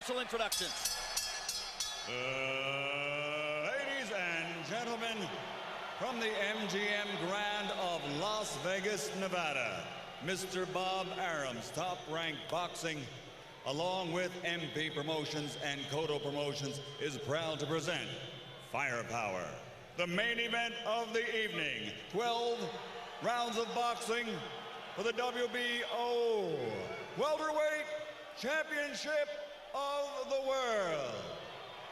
official introductions. Ladies and gentlemen, from the MGM Grand of Las Vegas, Nevada, Mr. Bob Arum's Top-Ranked Boxing, along with MP Promotions and Cotto Promotions, is proud to present Firepower, the main event of the evening. 12 rounds of boxing for the WBO Welterweight Championship of the World.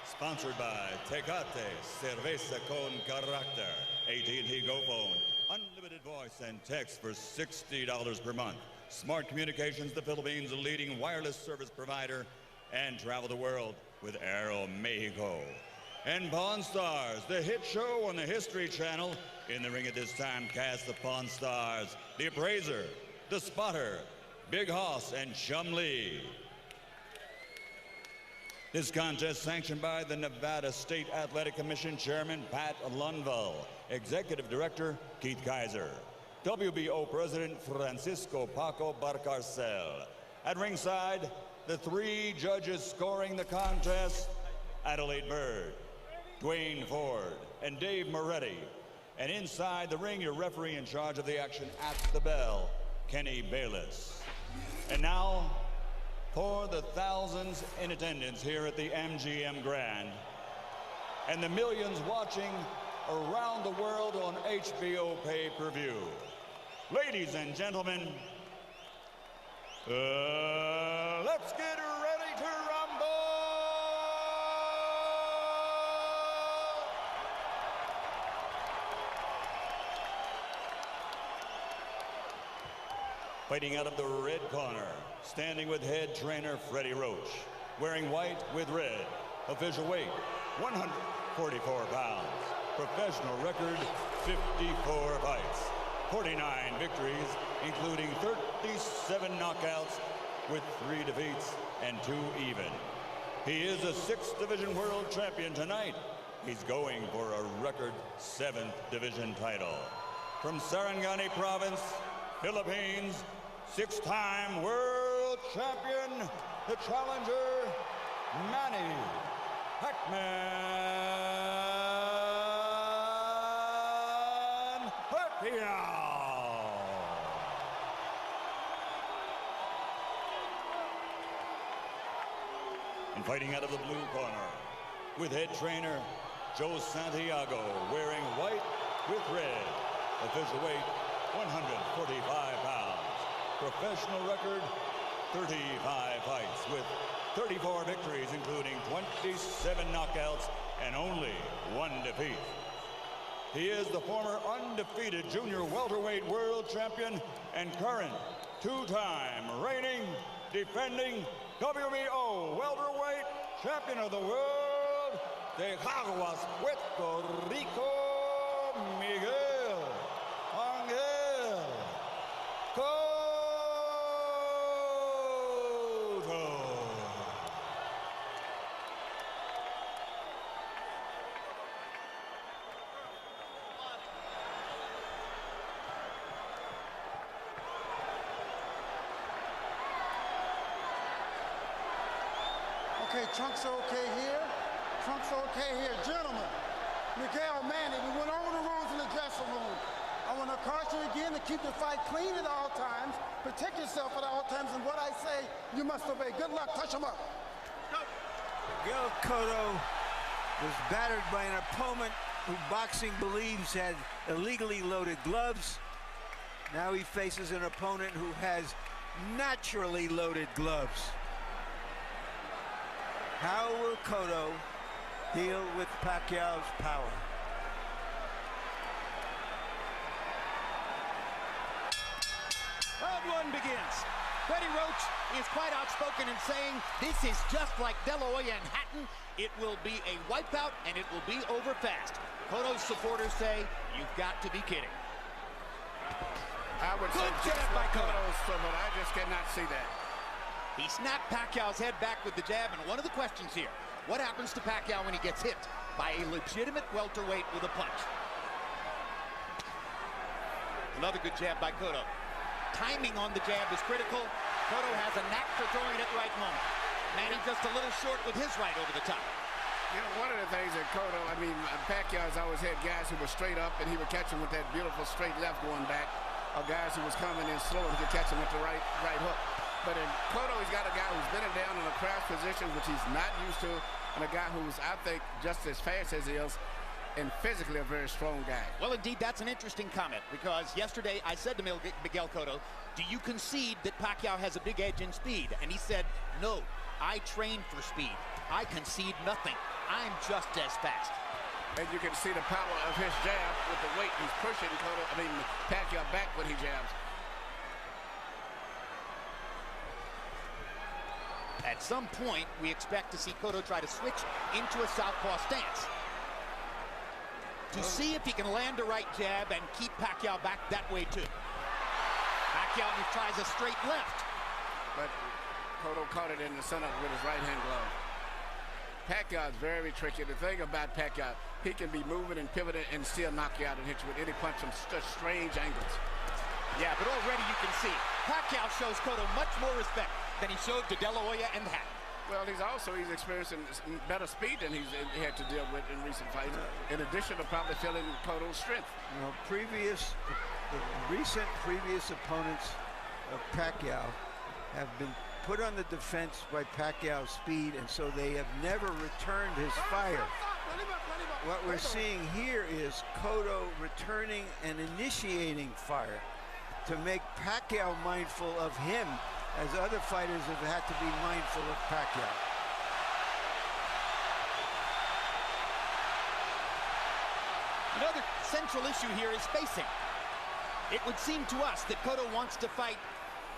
Sponsored by Tecate, Cerveza con Carácter, AT&T Go Phone, unlimited voice and text for $60 per month. Smart Communications, the Philippines' leading wireless service provider, and travel the world with Aeromexico. And Pawn Stars, the hit show on the History Channel. In the ring at this time, cast the Pawn Stars, the Appraiser, the Spotter, Big Hoss, and Chum Lee. This contest sanctioned by the Nevada State Athletic Commission Chairman Pat Lundvall, Executive Director Keith Kaiser, WBO President Francisco Paco Barcarcel. At ringside, the three judges scoring the contest, Adelaide Bird, Dwayne Ford, and Dave Moretti. And inside the ring, your referee in charge of the action at the bell, Kenny Bayless. And now, for the thousands in attendance here at the MGM Grand and the millions watching around the world on HBO pay-per-view. Ladies and gentlemen, let's get ready to rumble! Fighting out of the red corner, standing with head trainer Freddie Roach, wearing white with red, official weight 144 pounds, professional record 54 fights, 49 victories, including 37 knockouts with 3 defeats and 2 even. He is a 6th division world champion tonight. He's going for a record 7th division title. From Sarangani Province, Philippines, 6-time world champion, the challenger, Manny Pacquiao. And fighting out of the blue corner, with head trainer Joe Santiago, wearing white with red, official weight 145 pounds. Professional record, 35 fights with 34 victories, including 27 knockouts and only 1 defeat. He is the former undefeated junior welterweight world champion and current 2-time reigning, defending WBO welterweight champion of the world, de Caguas, Puerto Rico, Miguel Cotto. Okay, trunks are okay here. Trunks are okay here. Gentlemen, Miguel, Manny, we went over the rules in the dressing room. I want to caution you again to keep the fight clean at all times, protect yourself at all times, and what I say, you must obey. Good luck. Touch him up. Miguel Cotto was battered by an opponent who boxing believes had illegally loaded gloves. Now he faces an opponent who has naturally loaded gloves. How will Cotto deal with Pacquiao's power? Round 1 begins. Freddie Roach is quite outspoken in saying this is just like De La Hoya and Hatton. It will be a wipeout and it will be over fast. Cotto's supporters say, you've got to be kidding. I would Good say jab by Cotto. but I just cannot see that. He snapped Pacquiao's head back with the jab, and one of the questions here, what happens to Pacquiao when he gets hit by a legitimate welterweight with a punch? Another good jab by Cotto. Timing on the jab is critical. Cotto has a knack for throwing it at the right moment. Manny just a little short with his right over the top. You know, one of the things that Cotto, Pacquiao's always had guys who were straight up, and he would catch him with that beautiful straight left going back, or guys who was coming in slow, and he could catch him with the right hook. But in Cotto, he's got a guy who's been down in a crouch position, which he's not used to, and a guy who's, I think, just as fast as he is, and physically a very strong guy. Well, indeed, that's an interesting comment, because yesterday I said to Miguel Cotto, do you concede that Pacquiao has a big edge in speed? And he said, no, I train for speed. I concede nothing. I'm just as fast. And you can see the power of his jab with the weight he's pushing Pacquiao back when he jabs. At some point, we expect to see Cotto try to switch into a southpaw stance to see if he can land a right jab and keep Pacquiao back that way too. Pacquiao tries a straight left. But Cotto caught it in the center with his right-hand glove. Pacquiao is very tricky. The thing about Pacquiao, he can be moving and pivoting and still knock you out and hit you with any punch from such strange angles. Yeah, but already you can see Pacquiao shows Cotto much more respect than he showed to De La Hoya and Hatton. Well, he's experiencing better speed than he's had to deal with in recent fights, in addition to probably feeling Cotto's strength. You know, the recent previous opponents of Pacquiao have been put on the defense by Pacquiao's speed, and so they have never returned his fire. What we're seeing here is Cotto returning and initiating fire to make Pacquiao mindful of him, as other fighters have had to be mindful of Pacquiao. Another central issue here is spacing. It would seem to us that Cotto wants to fight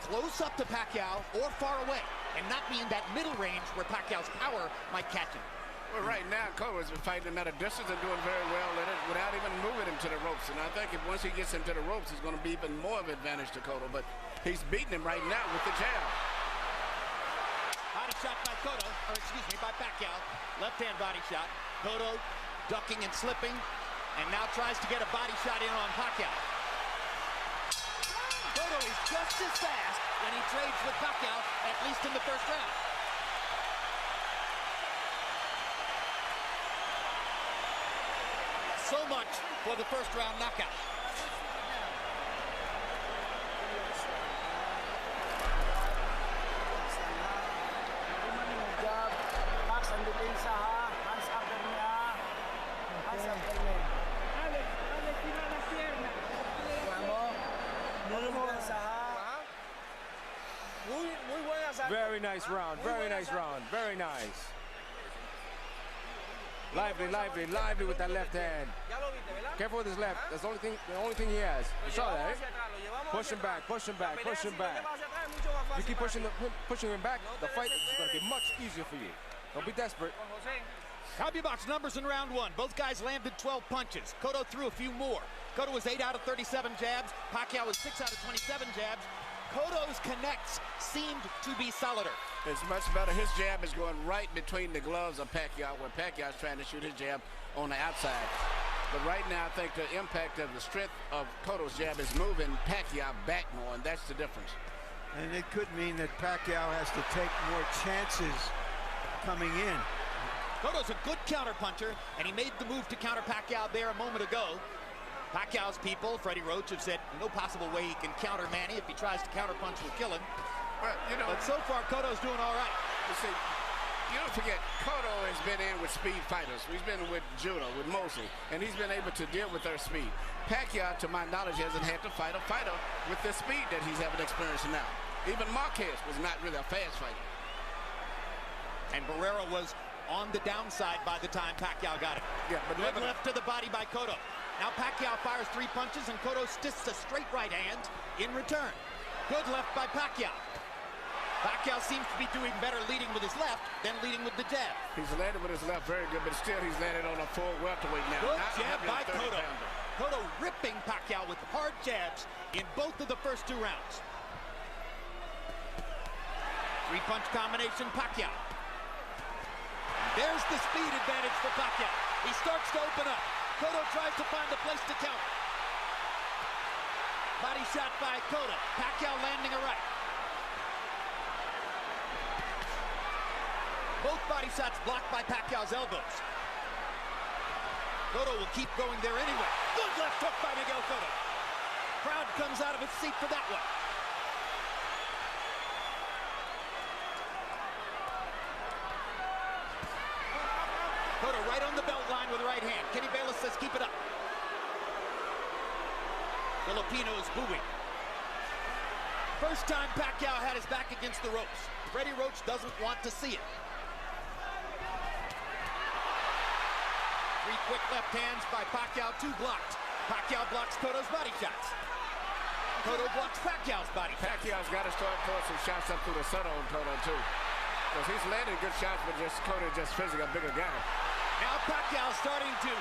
close up to Pacquiao or far away, and not be in that middle range where Pacquiao's power might catch him. Well, right now, Cotto has been fighting him at a distance and doing very well in it without even moving him to the ropes. And I think once he gets him to the ropes, it's going to be even more of an advantage to Cotto. But he's beating him right now with the jab. Body shot by Cotto, or excuse me, by Pacquiao. Left-hand body shot. Cotto ducking and slipping, and now tries to get a body shot in on Pacquiao. Cotto is just as fast when he trades with Pacquiao, at least in the first round. So much for the first round knockout. Very nice round, very nice round, very nice. Lively, lively, lively with that left hand. Careful with his left. That's the only thing he has. You saw that, eh? Push him back, push him back, push him back. You keep pushing him back, the fight is going to be much easier for you. Don't be desperate. CompuBox numbers in round one. Both guys landed 12 punches. Cotto threw a few more. Cotto was 8 out of 37 jabs. Pacquiao was 6 out of 27 jabs. Cotto's connects seemed to be solider. It's much better. His jab is going right between the gloves of Pacquiao, where Pacquiao's trying to shoot his jab on the outside. But right now, I think the impact of the strength of Cotto's jab is moving Pacquiao back more, and that's the difference. And it could mean that Pacquiao has to take more chances coming in. Cotto's a good counterpuncher, and he made the move to counter Pacquiao there a moment ago. Pacquiao's people, Freddie Roach, have said no possible way he can counter Manny. If he tries to counterpunch, will kill him. Well, you know, but so far, Cotto's doing all right. You see, you don't forget, Cotto has been in with speed fighters. He's been with judo, with Mosley, and he's been able to deal with their speed. Pacquiao, to my knowledge, hasn't had to fight a fighter with the speed that he's having experience now. Even Marquez was not really a fast fighter. And Barrera was on the downside by the time Pacquiao got it. Yeah, but good left to the body by Cotto. Now Pacquiao fires 3 punches, and Cotto sticks a straight right hand in return. Good left by Pacquiao. Pacquiao seems to be doing better leading with his left than leading with the jab. He's landed with his left very good, but still he's landed on a full welterweight now. Good jab by Cotto. Cotto ripping Pacquiao with hard jabs in both of the first 2 rounds. 3-punch combination, Pacquiao. There's the speed advantage for Pacquiao. He starts to open up. Cotto tries to find a place to counter. Body shot by Cotto. Pacquiao landing a right. Both body shots blocked by Pacquiao's elbows. Cotto will keep going there anyway. Good left hook by Miguel Cotto. Crowd comes out of its seat for that one. Cotto right on the belt line with the right hand. Kenny Bayless says keep it up. Filipinos booing. First time Pacquiao had his back against the ropes. Freddie Roach doesn't want to see it. Three quick left hands by Pacquiao, two blocked. Pacquiao blocks Cotto's body shots. Cotto blocks Pacquiao's body shots. Pacquiao's got to start throwing some shots up through the center on Cotto too. Because he's landing good shots, but just Cotto just physically a bigger guy. Now Pacquiao starting to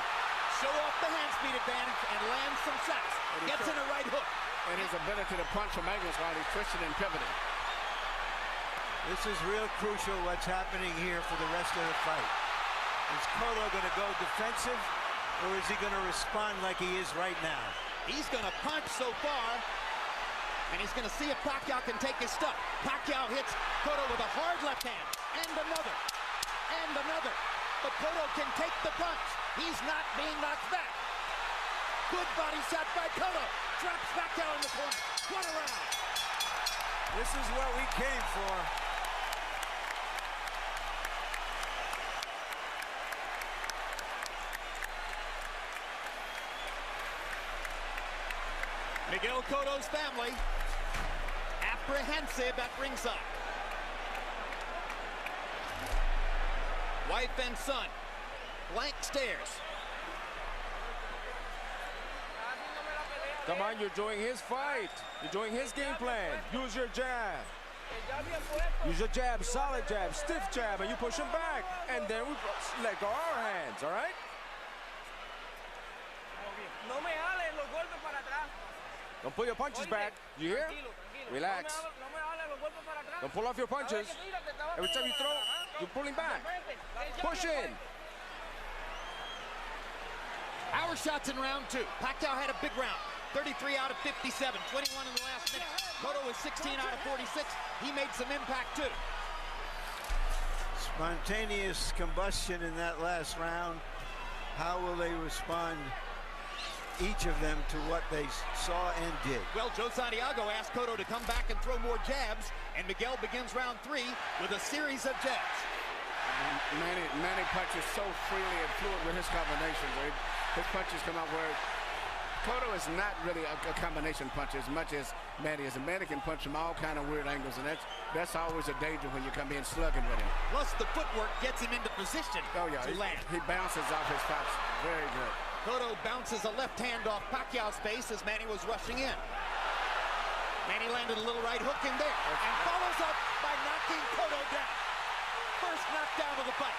show off the hand speed advantage and land some shots. Gets in a right hook. And his ability to punch from angles while he's twisting and pivoting. This is real crucial what's happening here for the rest of the fight. Is Cotto going to go defensive, or is he going to respond like he is right now? He's going to punch so far, and he's going to see if Pacquiao can take his stuff. Pacquiao hits Cotto with a hard left hand, and another, and another. But Cotto can take the punch. He's not being knocked back. Good body shot by Cotto. Drops Pacquiao in the corner. What a round. This is what we came for. Miguel Cotto's family apprehensive at ringside. Wife and son, blank stares. Come on, you're doing his fight. You're doing his game plan. Use your jab. Use your jab, solid jab, stiff jab, and you push him back. And then we let go our hands, all right? Don't pull your punches back. You hear? Relax. Don't pull off your punches. Every time you throw, you're pulling back. Push in. Our shots in round two. Pacquiao had a big round. 33 out of 57, 21 in the last minute. Cotto was 16 out of 46. He made some impact too. Spontaneous combustion in that last round. How will they respond, each of them, to what they saw and did? Well, Joe Santiago asked Cotto to come back and throw more jabs, and Miguel begins round three with a series of jabs. Manny punches so freely and fluid with his combinations. His punches come out where Cotto is not really a combination puncher as much as Manny is. And Manny can punch from all kind of weird angles, and that's always a danger when you come in slugging with him. Plus, the footwork gets him into position to land. He bounces off his pops. Very good. Cotto bounces a left hand off Pacquiao's face as Manny was rushing in. Manny landed a little right hook in there and follows up by knocking Cotto down. First knockdown of the fight.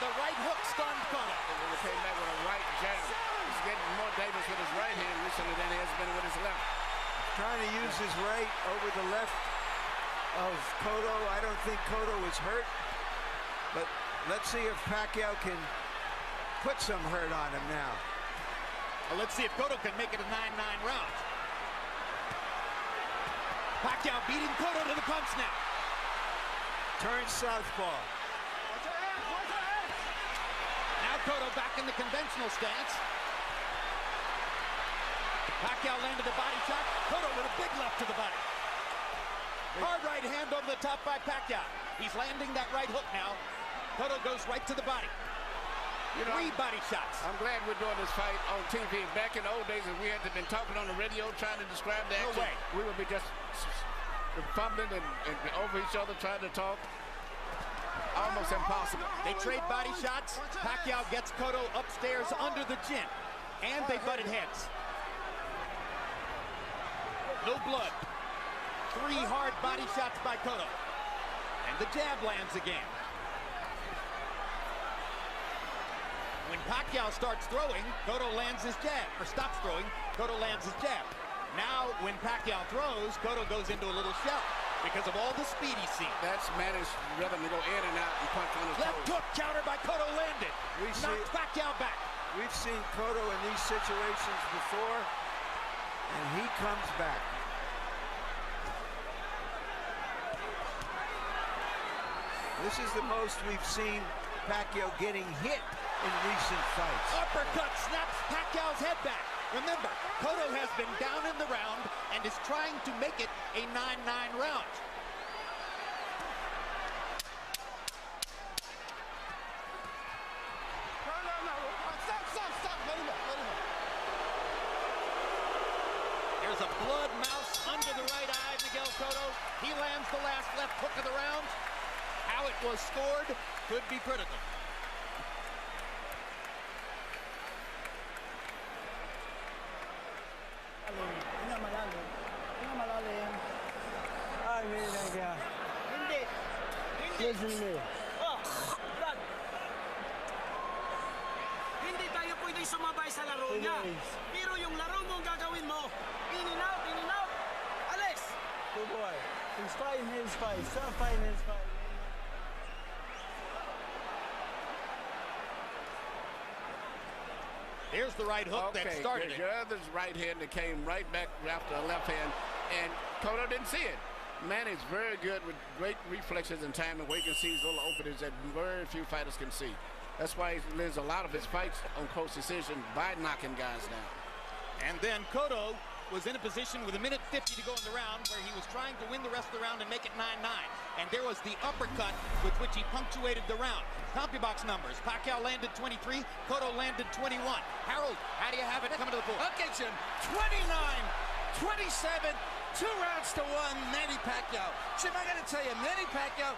The right hook stunned Cotto. And he came back with a right jab. He's getting more dangerous with his right hand recently than he has been with his left. Trying to use his right over the left of Cotto. I don't think Cotto is hurt, but let's see if Pacquiao can put some hurt on him now. Well, let's see if Cotto can make it a 9-9 round. Pacquiao beating Cotto to the punch now. Turn southpaw. Now Cotto back in the conventional stance. Pacquiao landed a body shot. Cotto with a big left to the body. Hard right hand over the top by Pacquiao. He's landing that right hook now. Cotto goes right to the body. Three body shots. I'm glad we're doing this fight on TV. Back in the old days, if we had been talking on the radio trying to describe the action, we would be just fumbling and over each other trying to talk. Almost impossible. They trade body shots. Pacquiao gets Cotto upstairs under the chin. And they butted heads. No blood. Three hard body shots by Cotto. And the jab lands again. When Pacquiao starts throwing, Cotto lands his jab. Or stops throwing, Cotto lands his jab. Now, when Pacquiao throws, Cotto goes into a little shell because of all the speed he's seen. That's Manny's rhythm to go in and out and punch on his left toes. hook counter by Cotto landed. Knocked Pacquiao back. We've seen Cotto in these situations before, and he comes back. This is the most we've seen Pacquiao getting hit in recent fights. Uppercut snaps Pacquiao's head back. Remember, Cotto has been down in the round and is trying to make it a 9-9 round. Stop. Let him up. There's a blood mouse under the right eye, Miguel Cotto. He lands the last left hook of the round. How it was scored could be critical. Hindi tayo pwede sumabay sa laro niya. Pero yung laro mo gagawin mo, in and out, alis! Good boy. He's fighting his fight. Stop fighting his fight. There's the right hook that started it. The other's right hand that came right back after a left hand, and Cotto didn't see it. Manny's very good with great reflexes and timing where he can see these little openings that very few fighters can see. That's why he wins a lot of his fights on close decision by knocking guys down. And then Cotto was in a position with 1:50 to go in the round where he was trying to win the rest of the round and make it 9-9. And there was the uppercut with which he punctuated the round. CompuBox numbers. Pacquiao landed 23, Cotto landed 21. Harold, how do you have it coming to the floor? Okay, Jim. 29-27, 2 rounds to 1, Manny Pacquiao. Jim, I got to tell you, Manny Pacquiao,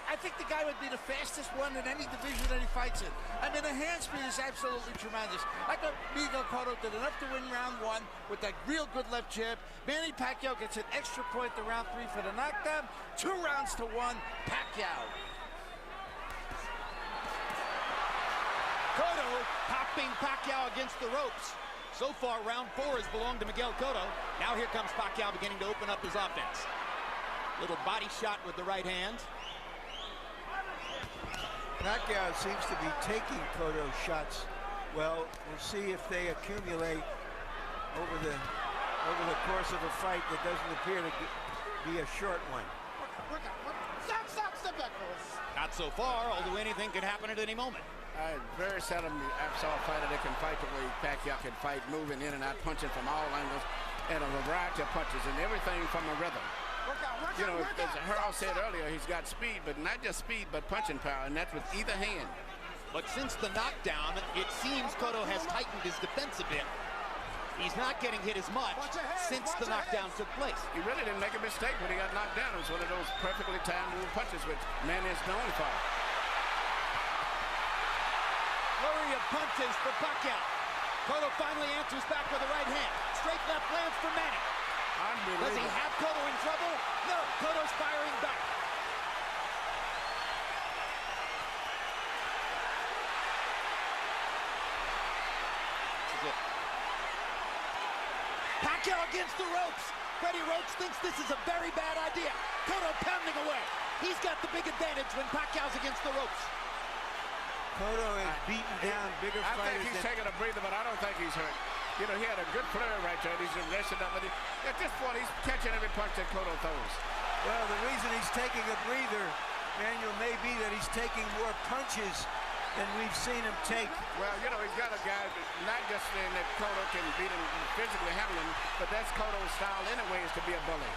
I think the guy would be the fastest one in any division that he fights in. I mean, the hand speed is absolutely tremendous. I thought Miguel Cotto did enough to win round 1 with that real good left jab. Manny Pacquiao gets an extra point to round 3 for the knockdown. 2 rounds to 1, Pacquiao. Cotto popping Pacquiao against the ropes. So far, round 4 has belonged to Miguel Cotto. Now here comes Pacquiao beginning to open up his offense. Little body shot with the right hand. Pacquiao seems to be taking Cotto shots. Well, we'll see if they accumulate over the course of a fight that doesn't appear to be a short one. Step back, fellas. Not so far, although anything could happen at any moment. Very seldom I saw a fighter that can fight the way Pacquiao can fight, moving in and out, punching from all angles, and a variety of punches, and everything from a rhythm. You know, as Harold said earlier, he's got speed, but not just speed, but punching power, and that's with either hand. But since the knockdown, it seems Cotto has tightened his defense a bit. He's not getting hit as much since the knockdown took place. He really didn't make a mistake when he got knocked down. It was one of those perfectly timed little punches, which Manny is known for. Flurry of punches for Pacquiao. Cotto finally answers back with the right hand. Straight left lands for Manny. Does he have Cotto in trouble? No, Cotto's firing back. This is it. Pacquiao against the ropes. Freddie Roach thinks this is a very bad idea. Cotto pounding away. He's got the big advantage when Pacquiao's against the ropes. Cotto has beaten down bigger fighters. I think he's taking a breather, but I don't think he's hurt. You know, he had a good flurry right there. He's rested up, but at this point, he's catching every punch that Cotto throws. Well, the reason he's taking a breather, Manuel, may be that he's taking more punches than we've seen him take. Well, you know, he's got a guy, not just saying that Cotto can beat him physically, handle him, but that's Cotto's style anyway, is to be a bully.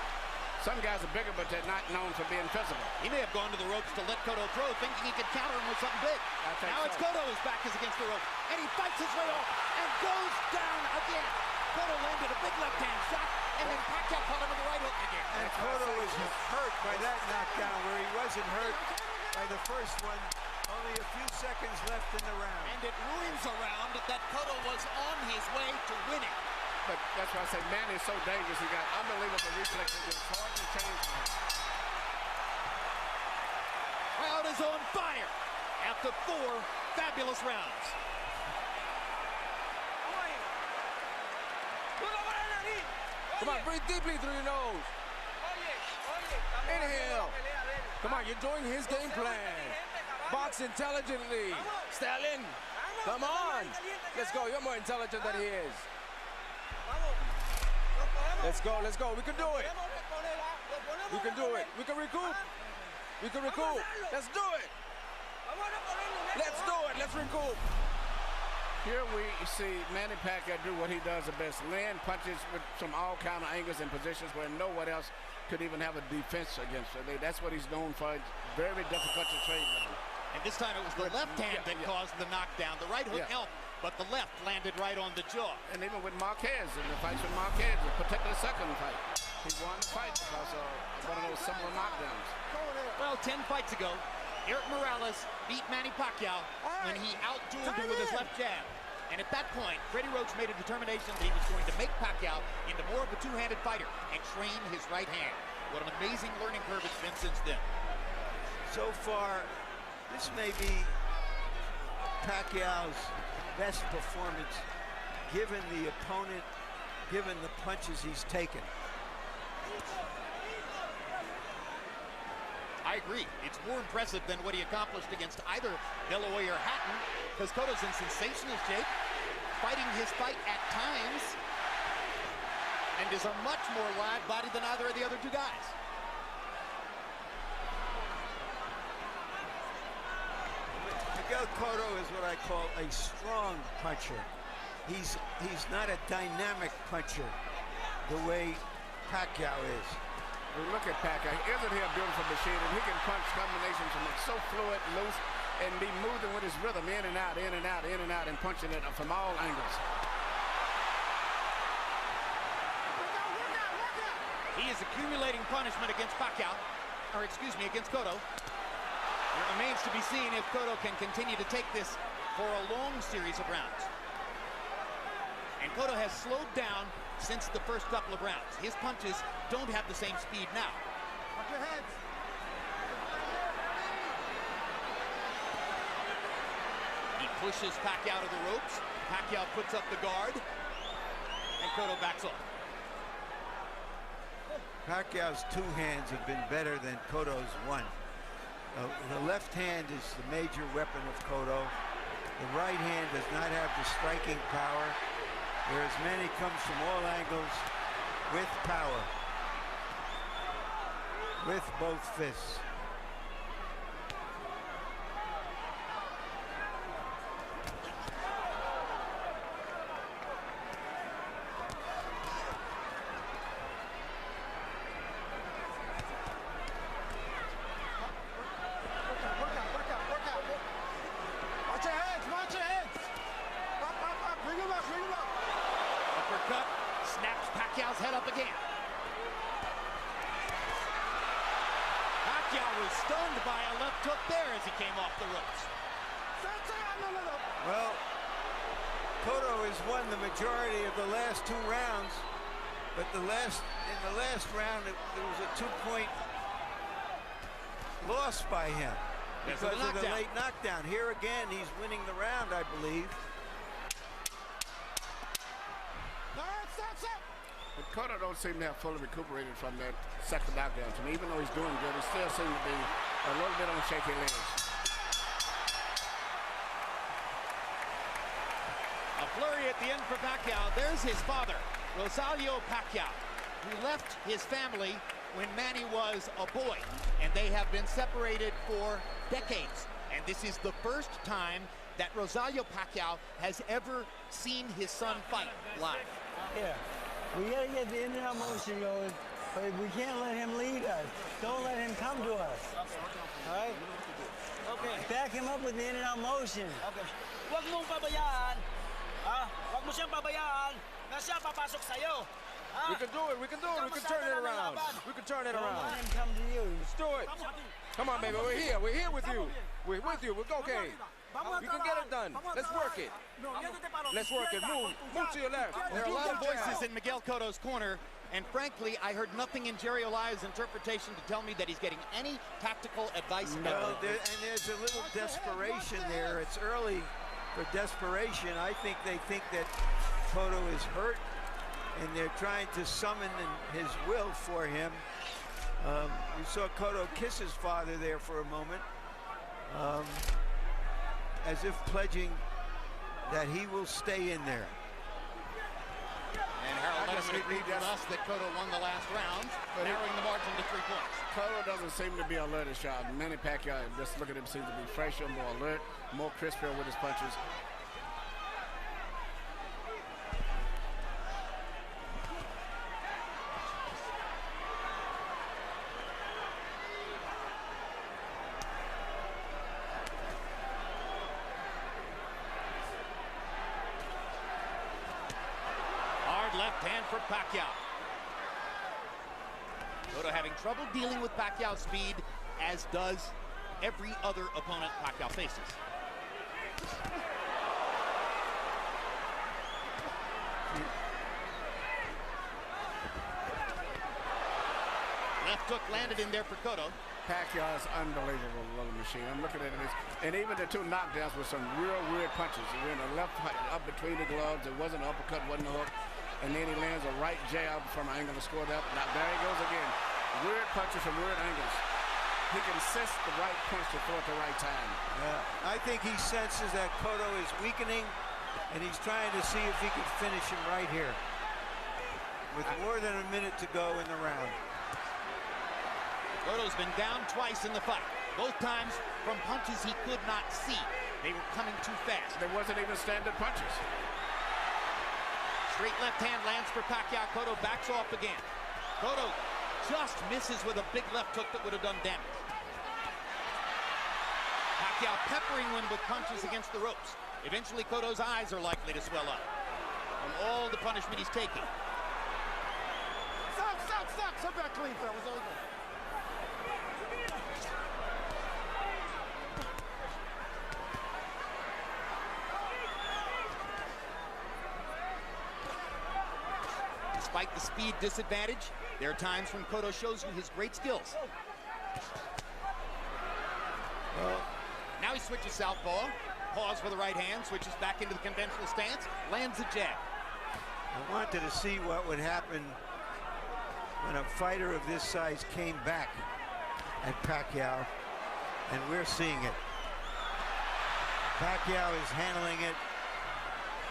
Some guys are bigger, but they're not known for being physical. He may have gone to the ropes to let Cotto throw, thinking he could counter him with something big. Now it's Cotto whose back is against the rope, and he fights his way off and goes down again. Cotto landed a big left-hand shot, and then Pacquiao caught him with the right hook again. And Cotto was hurt by that knockdown, where he wasn't hurt by the first one. Only a few seconds left in the round. And it ruins a round that Cotto was on his way to winning. But that's why I say Manny is so dangerous. He got unbelievable reflexes. It's hard to change for him. Crowd is on fire after 4 fabulous rounds. Come on, breathe deeply through your nose. Inhale. Come on, you're doing his game plan. Box intelligently. Stalin, come on. Let's go. You're more intelligent than he is. Let's go, let's go. We can do it. We can do it. We can recoup. We can recoup. Let's do it. Let's do it. Let's recoup. Here we see Manny Pacquiao do what he does the best. Land punches with some all kind of angles and positions where no one else could even have a defense against it. That's what he's known for. It's very difficult to trade with him. And this time it was the left hand that caused the knockdown. The right hook helped, but the left landed right on the jaw. And even with Marquez, in the fights with Marquez, particularly the second fight, he won the fight because of one of those similar knockdowns. Well, 10 fights ago, Eric Morales beat Manny Pacquiao when he out-dueled him with his left jab. And at that point, Freddie Roach made a determination that he was going to make Pacquiao into more of a two-handed fighter and train his right hand. What an amazing learning curve it's been since then. So far, this may be Pacquiao's best performance, given the opponent, given the punches he's taken. I agree. It's more impressive than what he accomplished against either De La Hoya or Hatton, because Cotto's in sensational shape, fighting his fight at times, and is a much more live body than either of the other two guys. Miguel Cotto is what I call a strong puncher. He's not a dynamic puncher the way Pacquiao is. We look at Pacquiao. Isn't he a beautiful machine? And he can punch combinations from so fluid, loose, and be moving with his rhythm in and out, in and out, in and out, and punching it from all angles. He is accumulating punishment against Pacquiao, or excuse me, against Cotto. It remains to be seen if Cotto can continue to take this for a long series of rounds. And Cotto has slowed down since the first couple of rounds. His punches don't have the same speed now. Watch your heads. He pushes Pacquiao to the ropes. Pacquiao puts up the guard, and Cotto backs off. Pacquiao's two hands have been better than Cotto's one. The left hand is the major weapon of Cotto. The right hand does not have the striking power, whereas Manny comes from all angles with power, with both fists. Pacquiao's head up again. Pacquiao was stunned by a left hook there as he came off the ropes. Well, Cotto has won the majority of the last two rounds, but in the last round there was a 2-point loss by him because of the late knockdown. Here again, he's winning the round, I believe. But Cotto don't seem to have fully recuperated from that second knockdown to me. Even though he's doing good, he still seems to be a little bit on shaky legs. A flurry at the end for Pacquiao. There's his father, Rosalio Pacquiao, who left his family when Manny was a boy, and they have been separated for decades. And this is the first time that Rosalio Pacquiao has ever seen his son fight live. Yeah. We got to get the in and out motion going, but we can't let him lead us. Don't let him come to us. All right? Okay. Back him up with the in and out motion. Okay. Huwag mong pabayaan. Huwag mo siyang pabayaan na siya papasok sa'yo. We can do it. We can do it. We can turn it around. We can turn it Don't around. let him come to you. Let's do it. Come on, baby. We're here. We're here with you. We're with you. We're okay. You can get it done. Let's work it. Let's work it. Move. Move to your left. There are a lot of voices in Miguel Cotto's corner, and frankly, I heard nothing in Jerry Olaya's interpretation to tell me that he's getting any tactical advice. No, and there's a little desperation there. It's early for desperation. I think they think that Cotto is hurt, and they're trying to summon his will for him. We saw Cotto kiss his father there for a moment, as if pledging that he will stay in there. And Harold Gentlemen, agreed with us that Cotto won the last round, narrowing the margin to 3 points. Cotto doesn't seem to be alert as shot. Manny Pacquiao, just look at him, seems to be fresher, more alert, more crispier with his punches. Left hand for Pacquiao. Cotto having trouble dealing with Pacquiao's speed, as does every other opponent Pacquiao faces. Left hook landed in there for Cotto. Pacquiao is unbelievable little machine. I'm looking at him, and even the 2 knockdowns with some real weird punches. He ran a left up between the gloves. It wasn't an uppercut, wasn't a hook. And then he lands a right jab from an angle to score that. Now there he goes again. Weird punches from weird angles. He can sense the right punch to throw at the right time. Yeah, I think he senses that Cotto is weakening, and he's trying to see if he can finish him right here. With more than a minute to go in the round. Cotto's been down twice in the fight. Both times from punches he could not see. They were coming too fast. There wasn't even standard punches. Straight left hand lands for Pacquiao. Cotto backs off again. Cotto just misses with a big left hook that would have done damage. Pacquiao peppering him with punches against the ropes. Eventually, Cotto's eyes are likely to swell up from all the punishment he's taking. Stop. Sit back clean, fellas. There we go. Despite the speed disadvantage, there are times when Cotto shows you his great skills. Now he switches southpaw, pause for the right hand, switches back into the conventional stance, lands a jab. I wanted to see what would happen when a fighter of this size came back at Pacquiao, and we're seeing it. Pacquiao is handling it,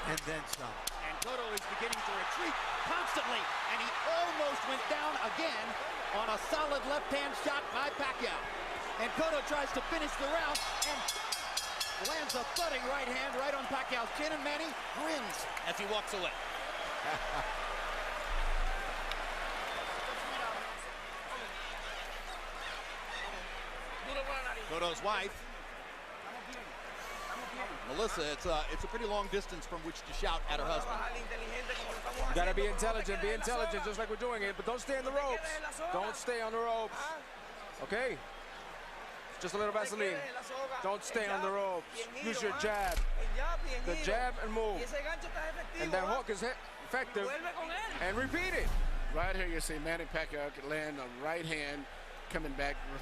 and then some. And Cotto is beginning to retreat constantly, and he almost went down again on a solid left-hand shot by Pacquiao. And Cotto tries to finish the round and lands a thudding right hand right on Pacquiao's chin, and Manny grins as he walks away. Cotto's wife, Melissa, it's a pretty long distance from which to shout at her husband. You gotta be intelligent, just like we're doing it, but don't stay on the ropes. Don't stay on the ropes. Okay? Just a little Vaseline. Don't stay on the ropes. Use your jab. The jab and move. And that hook is effective. And repeat it. Right here you see Manny Pacquiao could land a right hand coming back with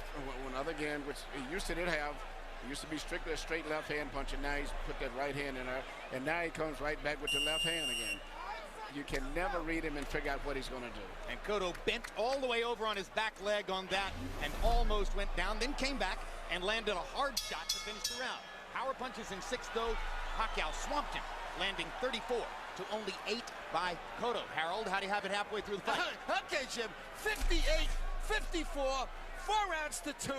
another again, which he used to did have. He used to be strictly a straight left hand puncher. Now he's put that right hand in there, and now he comes right back with the left hand again. You can never read him and figure out what he's going to do. And Cotto bent all the way over on his back leg on that and almost went down, then came back and landed a hard shot to finish the round. Power punches in 6, though. Pacquiao swamped him, landing 34 to only 8 by Cotto. Harold, how do you have it halfway through the fight? Okay, Jim. 58-54. 4 rounds to 2,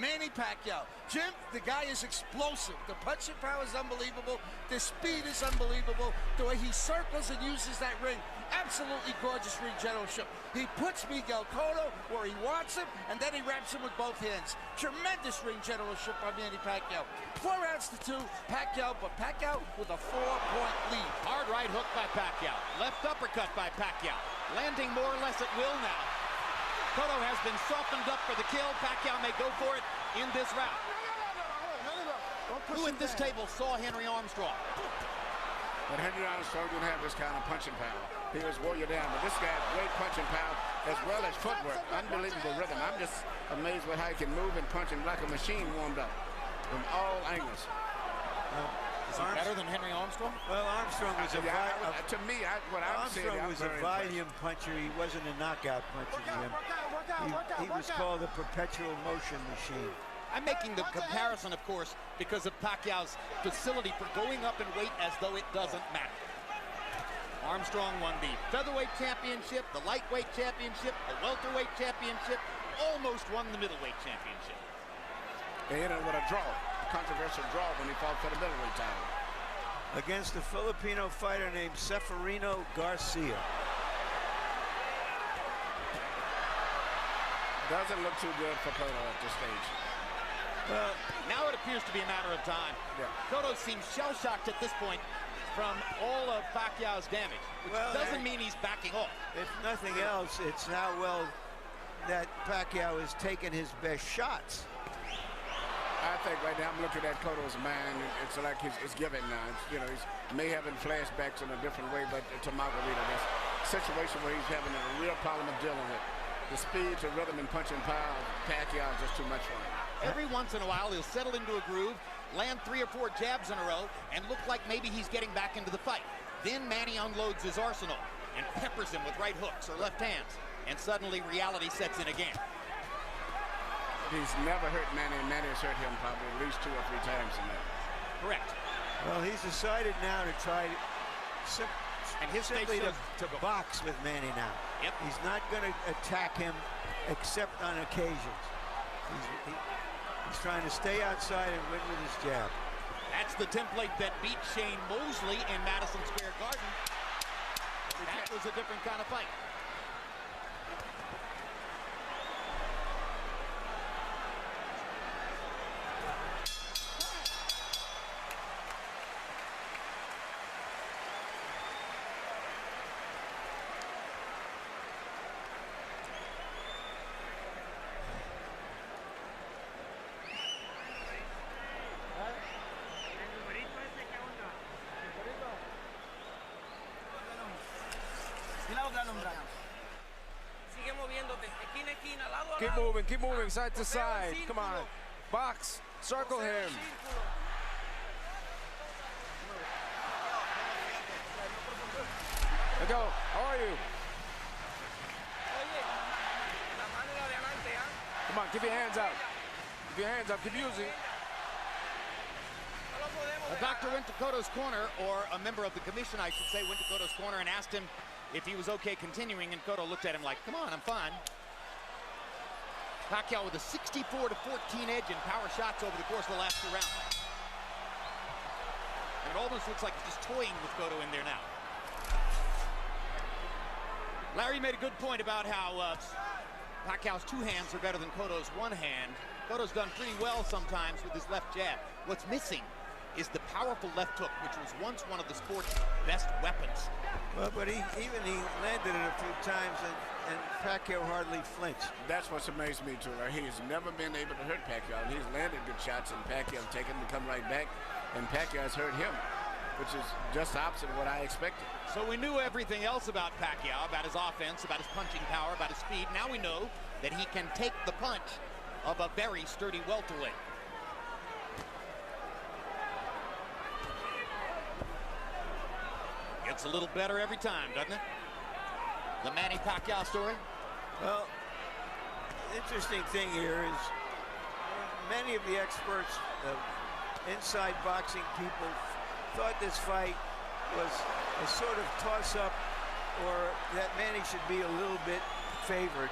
Manny Pacquiao. Jim, the guy is explosive. The punching power is unbelievable. The speed is unbelievable. The way he circles and uses that ring, absolutely gorgeous ring generalship. He puts Miguel Cotto where he wants him, and then he wraps him with both hands. Tremendous ring generalship by Manny Pacquiao. 4 rounds to 2, Pacquiao, but Pacquiao with a 4-point lead. Hard right hook by Pacquiao. Left uppercut by Pacquiao. Landing more or less at will now. Cotto has been softened up for the kill. Pacquiao may go for it in this round. Who at this table saw Henry Armstrong? But Henry Armstrong didn't have this kind of punching power. He was wore you down, but this guy has great punching power as well as footwork. Unbelievable rhythm. I'm just amazed with how he can move and punch him like a machine warmed up from all angles. Is he better than Henry Armstrong? Well, Armstrong was a volume puncher. He wasn't a knockout puncher, Jim. He was called a perpetual motion machine. I'm making the comparison, of course, because of Pacquiao's facility for going up in weight as though it doesn't matter. Armstrong won the featherweight championship, the lightweight championship, the welterweight championship, almost won the middleweight championship. They ended with a draw, controversial draw when he fought for the middleweight title. Against a Filipino fighter named Seferino Garcia. Doesn't look too good for Cotto at this stage. Well, now it appears to be a matter of time. Yeah. Cotto seems shell-shocked at this point from all of Pacquiao's damage, which doesn't mean he's backing off. If nothing else, it's how well that Pacquiao has taken his best shots. I think right now I'm looking at Cotto's mind. It's like it's giving now. You know, he's may having flashbacks in a different way, but to Margarita, that's a situation where he's having a real problem of dealing with. The speed to rhythm and punching power of Pacquiao is just too much for him. Every once in a while, he'll settle into a groove, land 3 or 4 jabs in a row, and look like maybe he's getting back into the fight. Then Manny unloads his arsenal and peppers him with right hooks or left hands, and suddenly reality sets in again. He's never hurt Manny, and Manny has hurt him probably at least 2 or 3 times in that. Correct. Well, he's decided now to try simply to box with Manny now. Yep. He's not going to attack him except on occasions. He's trying to stay outside and win with his jab. That's the template that beat Shane Mosley in Madison Square Garden. That was a different kind of fight. Keep moving, side to side. Come on, box, circle him. Let's go. How are you? Come on, keep your hands out. Keep your hands up. Keep using. The doctor went to Cotto's corner, or a member of the commission, I should say, went to Cotto's corner and asked him if he was okay continuing, and Cotto looked at him like, come on, I'm fine. Pacquiao with a 64-14 edge in power shots over the course of the last 2 rounds. And it almost looks like he's just toying with Cotto in there now. Larry made a good point about how Pacquiao's 2 hands are better than Cotto's 1 hand. Cotto's done pretty well sometimes with his left jab. What's missing is the powerful left hook, which was once one of the sport's best weapons. Well, but he landed it a few times, and Pacquiao hardly flinched. That's what's amazed me too. Right? He's never been able to hurt Pacquiao. He's landed good shots, and Pacquiao's taken them to come right back, and Pacquiao's hurt him, which is just the opposite of what I expected. So we knew everything else about Pacquiao, about his offense, about his punching power, about his speed. Now we know that he can take the punch of a very sturdy welterweight. Gets a little better every time, doesn't it? The Manny Pacquiao story? Well, the interesting thing here is many of the experts, inside boxing people, thought this fight was a sort of toss-up, or that Manny should be a little bit favored.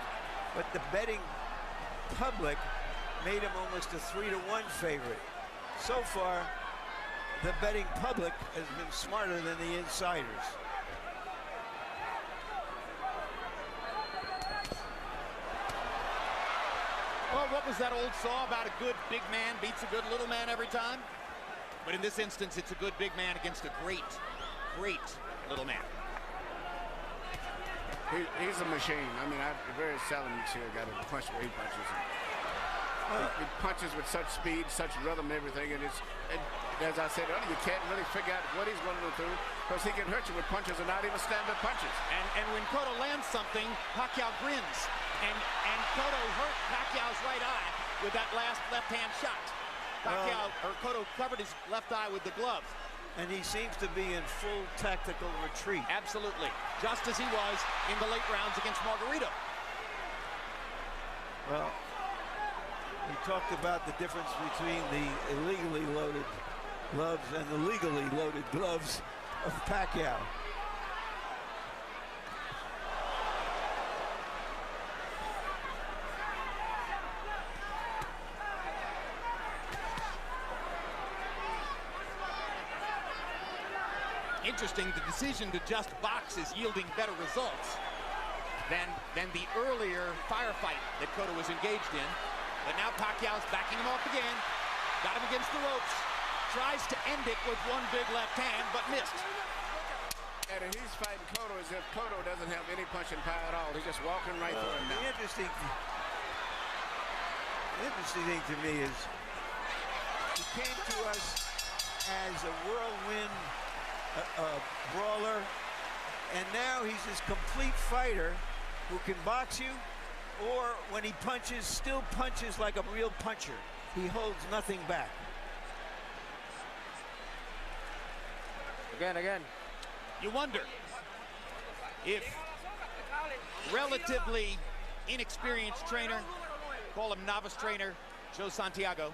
But the betting public made him almost a 3-to-1 favorite. So far, the betting public has been smarter than the insiders. Well, what was that old saw about a good big man beats a good little man every time? But in this instance, it's a good big man against a great little man. He's a machine. I mean, I very seldom see a guy that punch where he punches. He punches with such speed, such rhythm, and everything. And as I said earlier, you can't really figure out what he's going to do because he can hurt you with punches and not even standard punches. And when Cotto lands something, Pacquiao grins. And Cotto hurt Pacquiao's right eye with that last left-hand shot. Cotto covered his left eye with the glove. And he seems to be in full tactical retreat. Absolutely. Just as he was in the late rounds against Margarito. Well, we talked about the difference between the illegally loaded gloves and the legally loaded gloves of Pacquiao. Interesting, the decision to just box is yielding better results than the earlier firefight that Cotto was engaged in. But now Pacquiao's backing him off again. Got him against the ropes. Tries to end it with one big left hand, but missed. And he's fighting Cotto as if Cotto doesn't have any punching power at all. He's just walking right through him now. The interesting thing to me is he came to us as a whirlwind brawler, and now he's this complete fighter who can box you, or when he punches, still punches like a real puncher. He holds nothing back. Again. You wonder if relatively inexperienced trainer, call him novice trainer, Joe Santiago,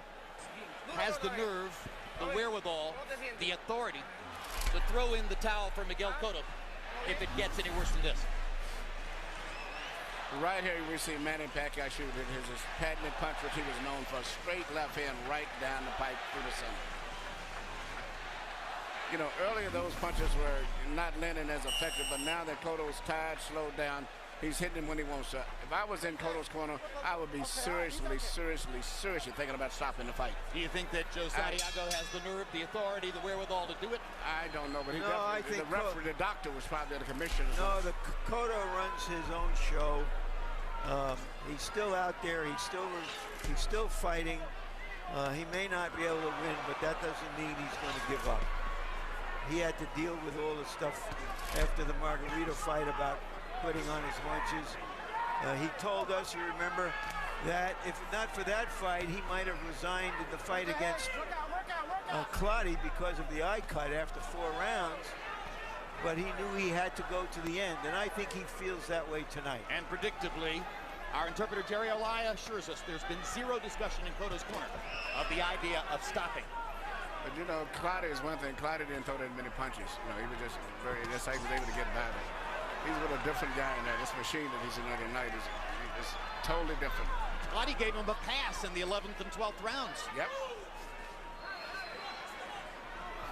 has the nerve, the wherewithal, the authority to throw in the towel for Miguel Cotto if it gets any worse than this. Right here we see Manny Pacquiao shoot his patented punch, which he was known for, straight left hand right down the pipe through the center. You know, earlier those punches were not landing as effective, but now that Cotto's tired, slowed down, he's hitting him when he wants to. If I was in Cotto's corner, I would be seriously thinking about stopping the fight. Do you think that Joe Santiago has the nerve, the authority, the wherewithal to do it? I don't know, but he I think the referee, the doctor was probably the commissioner. No, Cotto runs his own show. He's still out there. He's still fighting. He may not be able to win, but that doesn't mean he's going to give up. He had to deal with all the stuff after the Margarita fight about putting on his haunches. He told us, you remember, that if not for that fight, he might have resigned in the fight against Clottey because of the eye cut after 4 rounds. But he knew he had to go to the end, and I think he feels that way tonight. And predictably, our interpreter Jerry Olaya assures us there's been zero discussion in Cotto's corner of the idea of stopping. But you know, Clottey is one thing. Clottey didn't throw that many punches. You know, he was just just like he was able to get by it. He's with a different guy in there. This machine that he's in there tonight is totally different. Clottey gave him a pass in the 11th and 12th rounds. Yep.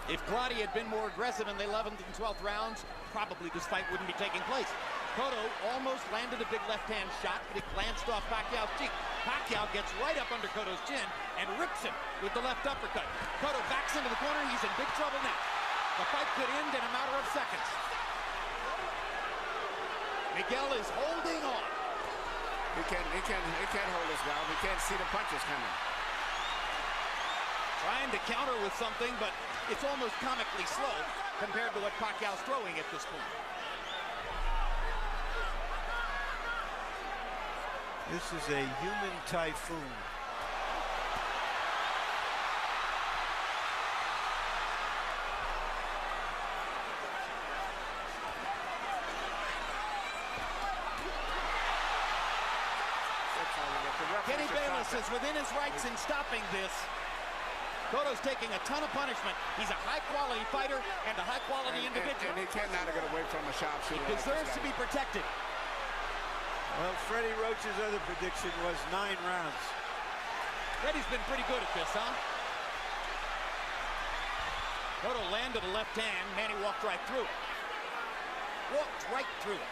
If Clottey had been more aggressive in the 11th and 12th rounds, probably this fight wouldn't be taking place. Cotto almost landed a big left-hand shot, but he glanced off Pacquiao's cheek. Pacquiao gets right up under Cotto's chin and rips him with the left uppercut. Cotto backs into the corner. He's in big trouble now. The fight could end in a matter of seconds. Miguel is holding on. He can't hold his ground. He can't see the punches coming. Trying to counter with something, but it's almost comically slow compared to what Pacquiao's throwing at this point. This is a human typhoon. Kenny Bayless is within his rights in stopping this. Cotto's taking a ton of punishment. He's a high-quality fighter and a high-quality individual. And he cannot get away from a sharpshooter. He deserves to be protected. Well, Freddie Roach's other prediction was 9 rounds. Freddie's been pretty good at this, huh? Cotto landed a left hand. Manny walked right through it. Walked right through it.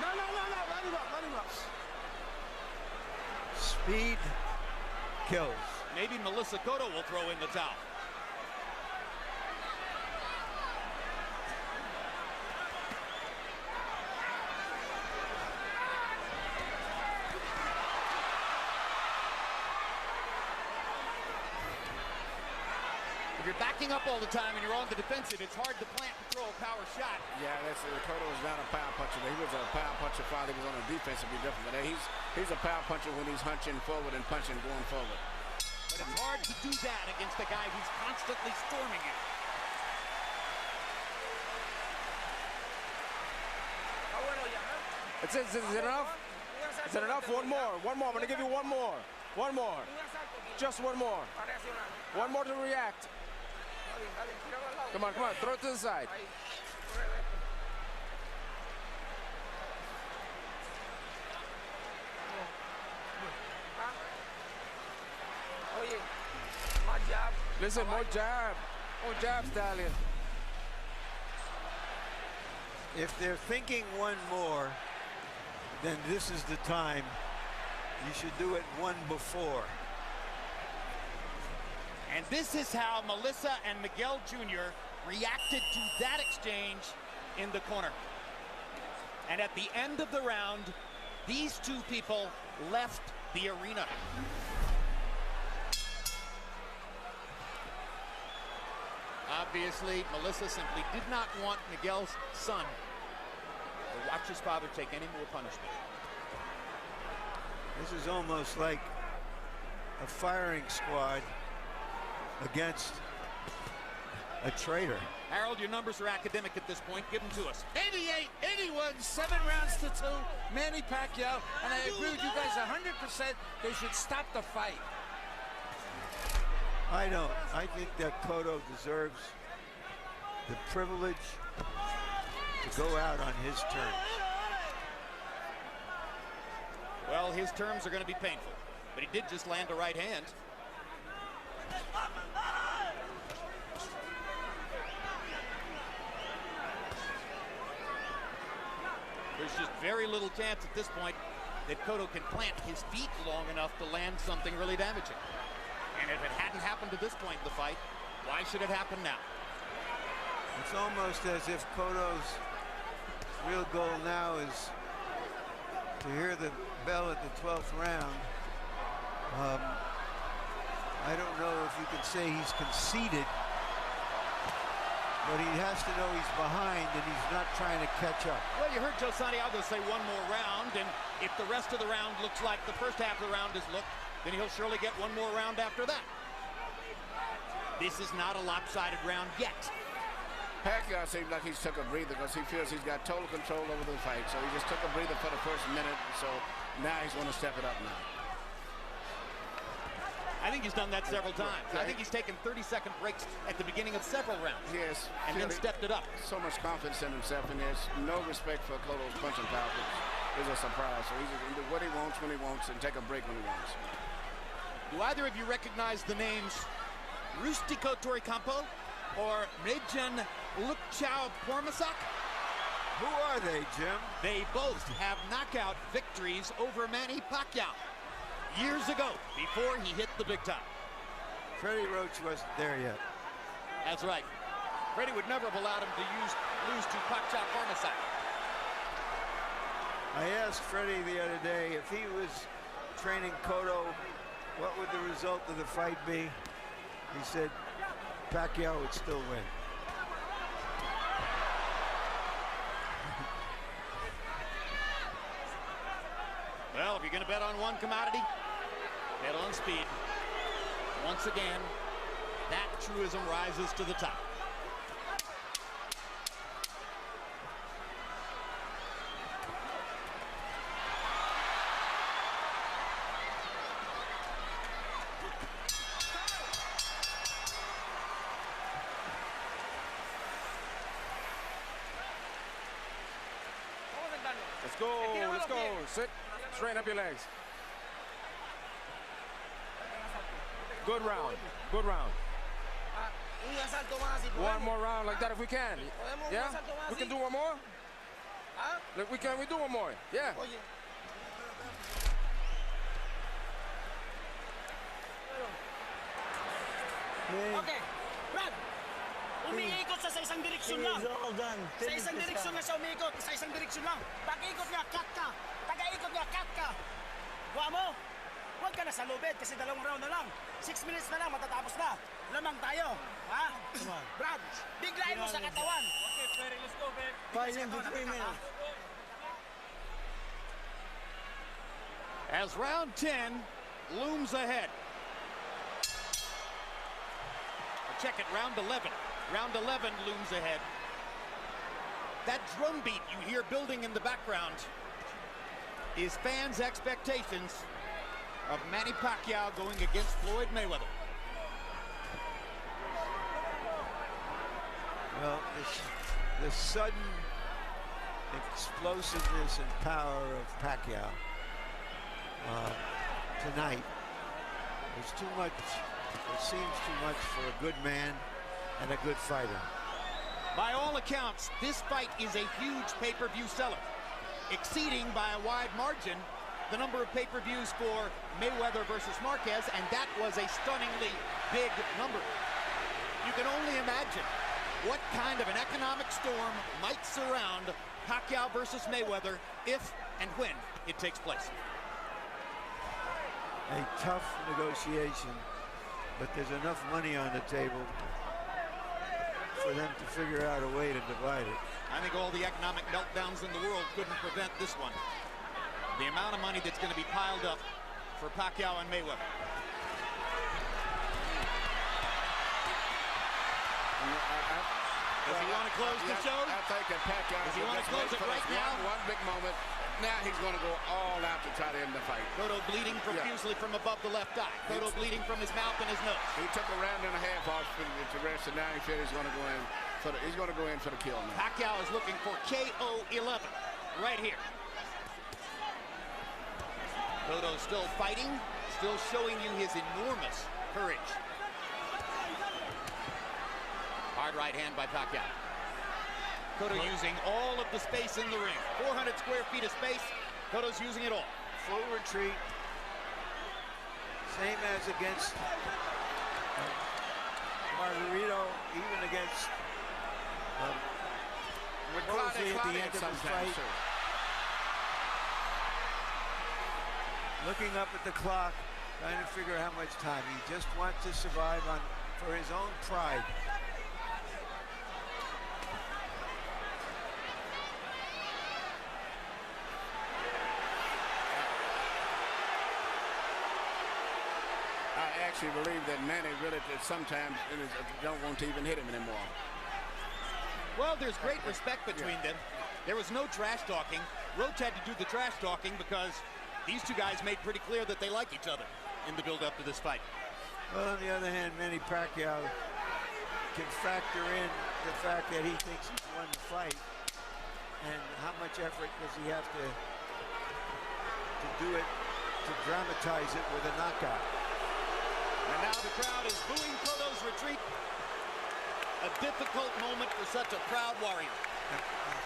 No. Let him up. Speed kills. Maybe Melissa Cotto will throw in the towel. If you're backing up all the time and you're on the defensive, it's hard to plant and throw a power shot. Yeah, Cotto is not a power puncher. He was a power puncher while he was on the defense, it'd be different. But he's a power puncher when he's hunching forward and punching going forward. But it's hard to do that against a guy who's constantly storming you. Is it enough? Is it enough? One more. I'm going to give you one more. Just one more. One more to react. Come on. Throw it to the side. Listen, more jab. Oh, jab, Stallion. If they're thinking one more, then this is the time. You should do it one before. And this is how Melissa and Miguel Jr. reacted to that exchange in the corner. And at the end of the round, these two people left the arena. Obviously, Melissa simply did not want Miguel's son to watch his father take any more punishment. This is almost like a firing squad against a traitor. Harold, your numbers are academic at this point. Give them to us. 88, 81, 7 rounds to 2. Manny Pacquiao, and I agree with you guys 100%. They should stop the fight. I don't. I think that Cotto deserves the privilege to go out on his terms. Well, his terms are going to be painful, but he did just land a right hand. There's just very little chance at this point that Cotto can plant his feet long enough to land something really damaging. And if it hadn't happened to this point in the fight, why should it happen now? It's almost as if Cotto's real goal now is to hear the bell at the 12th round. I don't know if you can say he's conceded, but he has to know he's behind and he's not trying to catch up. Well, you heard Joe Santiago say one more round, and if the rest of the round looks like the first half of the round has looked, then he'll surely get one more round after that. This is not a lopsided round yet. Pacquiao seems like he's took a breather because he feels he's got total control over the fight. So he just took a breather for the first minute. So now he's going to step it up now. I think he's done that several times. I think he's taken 30-second breaks at the beginning of several rounds. Yes. And then stepped it up. So much confidence in himself, and there's no respect for Cotto's punching power, which is a surprise. So he's going to do what he wants when he wants and take a break when he wants. Do either of you recognize the names Rustico Torrecampo or Mejin Lukchao Pormasak? Who are they, Jim? They both have knockout victories over Manny Pacquiao years ago, before he hit the big time. Freddie Roach wasn't there yet. That's right. Freddie would never have allowed him to lose to Pacquiao Pormasak. I asked Freddie the other day if he was training Cotto, what would the result of the fight be? He said Pacquiao would still win. Well, if you're going to bet on one commodity, bet on speed. Once again, that truism rises to the top. Let's go, let's go. Sit, straighten up your legs. Good round, good round. One more round like that if we can. Yeah? We can do one more? Look, we do one more. Yeah. Okay, Brad. Umiikot sa isang direksyon lang. Sa isang direksyon na siya umiikot. Sa isang direksyon lang. Pag-ikot niya, cut ka. Taga-ikot niya, cut ka. Huwag mo. Huwag ka na sa lubid kasi 2 round na lang. 6 minutes na lang, matatapos na. Lamang tayo. Ha? Brad, biglain mo sa katawan. Okay, Ferry, let's go, babe. 5 to 3 minutes. As round 10 looms ahead. Check it, round 11. Round 11 looms ahead. That drum beat you hear building in the background is fans' expectations of Manny Pacquiao going against Floyd Mayweather. Well, the sudden explosiveness and power of Pacquiao tonight was too much. It seems too much for a good man and a good fighter. By all accounts, this fight is a huge pay-per-view seller, exceeding by a wide margin the number of pay-per-views for Mayweather versus Marquez, and that was a stunningly big number. You can only imagine what kind of an economic storm might surround Pacquiao versus Mayweather if and when it takes place. A tough negotiation, but there's enough money on the table for them to figure out a way to divide it. I think all the economic meltdowns in the world couldn't prevent this one. The amount of money that's going to be piled up for Pacquiao and Mayweather. Does he want to close the show? I think that Pacquiao does he want to close it right now? One big moment. Now he's going to go all out to try to end the fight. Cotto bleeding profusely from above the left eye. Cotto bleeding from his mouth and his nose. He took a round and a half off to rest, and now he said he's going to go in for the, kill now. Pacquiao is looking for KO 11 right here. Cotto still fighting, still showing you his enormous courage. Hard right hand by Pacquiao. Cotto using all of the space in the ring. 400 square feet of space. Cotto's using it all. Full retreat. Same as against Margarito, even against Rossi at the end of the fight. Looking up at the clock, trying to figure out how much time. He just wants to survive for his own pride. I actually believe that Manny really sometimes don't want to even hit him anymore. Well, there's great respect between them. There was no trash talking. Roach had to do the trash talking because these two guys made pretty clear that they like each other in the build-up to this fight. Well, on the other hand, Manny Pacquiao can factor in the fact that he thinks he's won the fight, and how much effort does he have to do it, to dramatize it with a knockout. And now the crowd is booing Cotto's retreat. A difficult moment for such a proud warrior. And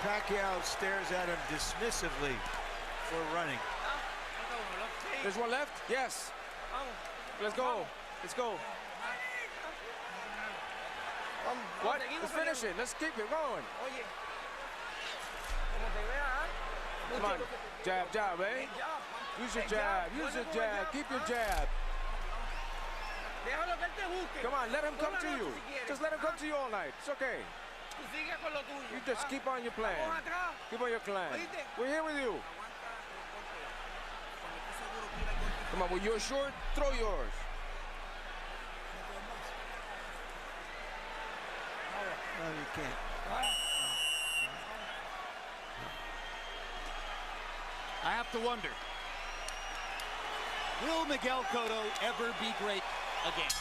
Pacquiao stares at him dismissively for running. There's one left? Yes. Let's go. Let's go. What? Let's finish it. Let's keep it going. Come on. Jab, jab, eh? Use your jab. Use your jab. Keep your jab. Come on, let him come to you. Just let him come to you all night. It's okay. You just keep on your plan. Keep on your plan. We're here with you. Come on, with your short, throw yours. No, you can't. I have to wonder, will Miguel Cotto ever be great again?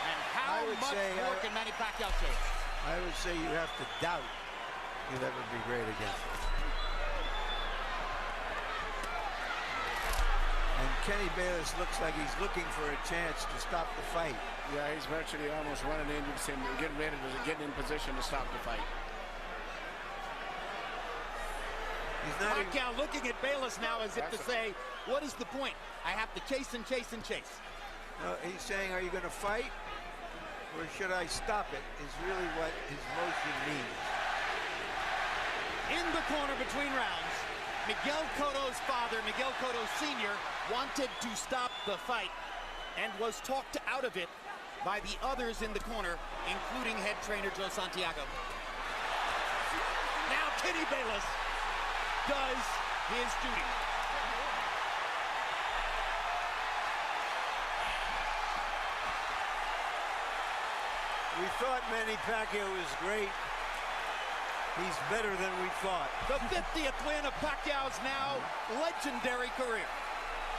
And how much more can Manny Pacquiao show? I would say you have to doubt he'll ever be great again. And Kenny Bayless looks like he's looking for a chance to stop the fight. Yeah, he's virtually almost running in. You can see him getting ready to get in position to stop the fight. Pacquiao looking at Bayless now as if to say, what is the point? I have to chase and chase and chase. No, he's saying, are you going to fight or should I stop it, is really what his motion means. In the corner between rounds, Miguel Cotto's father, Miguel Cotto Sr., wanted to stop the fight and was talked out of it by the others in the corner, including head trainer Joe Santiago. Now Kenny Bayless does his duty. We thought Manny Pacquiao was great. He's better than we thought. The 50th win of Pacquiao's now legendary career.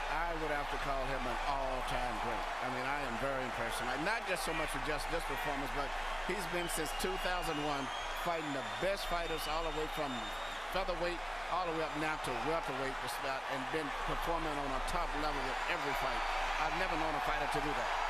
I would have to call him an all-time great. I mean, I am very impressed. Not just so much with just this performance, but he's been since 2001 fighting the best fighters all the way from featherweight all the way up now to welterweight and been performing on a top level with every fight. I've never known a fighter to do that.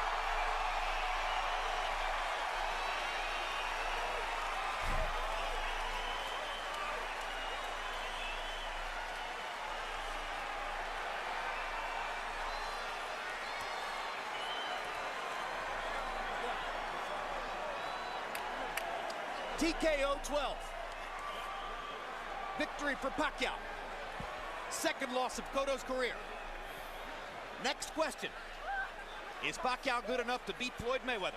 TKO 12th. Victory for Pacquiao. Second loss of Cotto's career. Next question. Is Pacquiao good enough to beat Floyd Mayweather?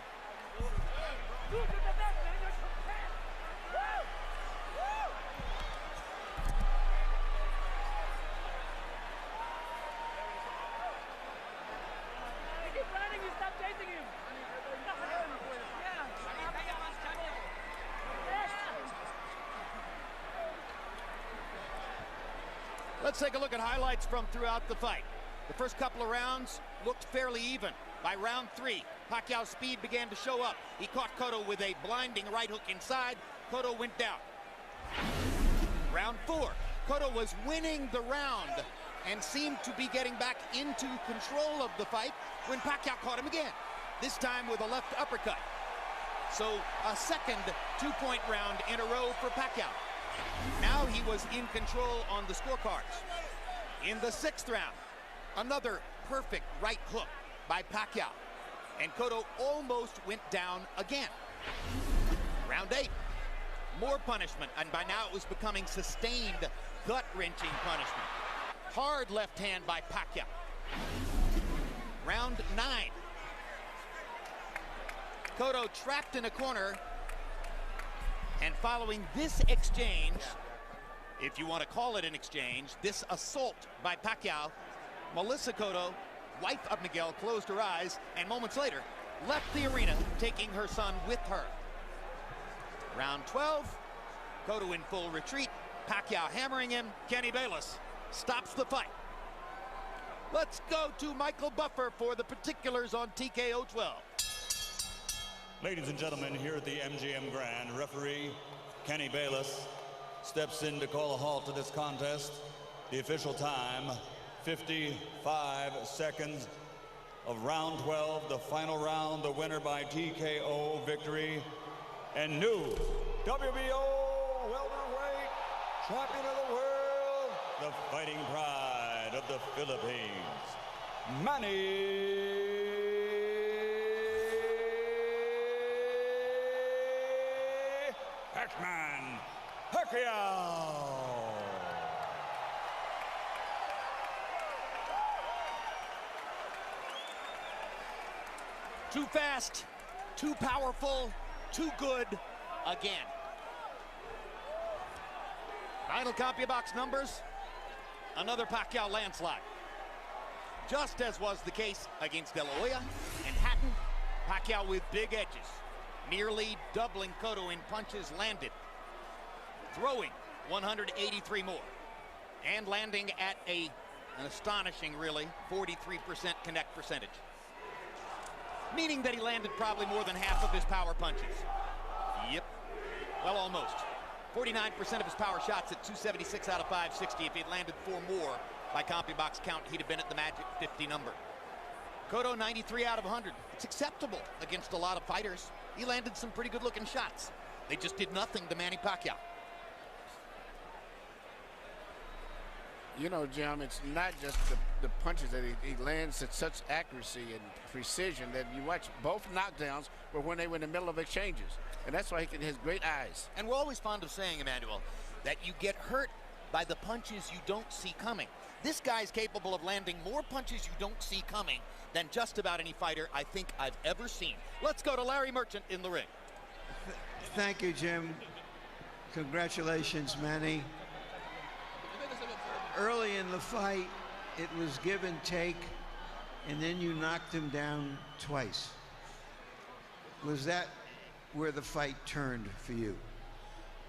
Let's take a look at highlights from throughout the fight. The first couple of rounds looked fairly even. By round 3, Pacquiao's speed began to show up. He caught Cotto with a blinding right hook inside. Cotto went down. Round 4, Cotto was winning the round and seemed to be getting back into control of the fight when Pacquiao caught him again, this time with a left uppercut. So a second 2-point round in a row for Pacquiao. Now he was in control on the scorecards. In the 6th round, another perfect right hook by Pacquiao, and Cotto almost went down again. Round 8, more punishment, and by now it was becoming sustained, gut-wrenching punishment. Hard left hand by Pacquiao. Round 9. Cotto trapped in a corner, and following this exchange, if you want to call it an exchange, this assault by Pacquiao, Melissa Cotto, wife of Miguel, closed her eyes and moments later left the arena, taking her son with her. Round 12, Cotto in full retreat, Pacquiao hammering him. Kenny Bayless stops the fight. Let's go to Michael Buffer for the particulars on TKO 12. Ladies and gentlemen, here at the MGM Grand, referee Kenny Bayless steps in to call a halt to this contest. The official time, 55 seconds of round 12, the final round, the winner by TKO victory, and new WBO welterweight champion of the world, the fighting pride of the Philippines, Manny Pacquiao. Too fast, too powerful, too good again. Final CompuBox numbers, another Pacquiao landslide. Just as was the case against De La Hoya and Hatton, Pacquiao with big edges, nearly doubling Cotto in punches landed, throwing 183 more, and landing at an astonishing, really, 43% connect percentage. Meaning that he landed probably more than half of his power punches. Yep, well, almost. 49% of his power shots at 276 out of 560. If he'd landed 4 more by CompuBox count, he'd have been at the magic 50 number. Cotto 93 out of 100. It's acceptable against a lot of fighters. He landed some pretty good looking shots. They just did nothing to Manny Pacquiao. You know, Jim, it's not just the punches that he lands at such accuracy and precision that you watch both knockdowns were when they were in the middle of exchanges. And that's why he has great eyes. And we're always fond of saying, Emmanuel, that you get hurt by the punches you don't see coming. This guy's capable of landing more punches you don't see coming than just about any fighter I think I've ever seen. Let's go to Larry Merchant in the ring. Thank you, Jim. Congratulations, Manny. Early in the fight, it was give and take, and then you knocked him down twice. Was that where the fight turned for you?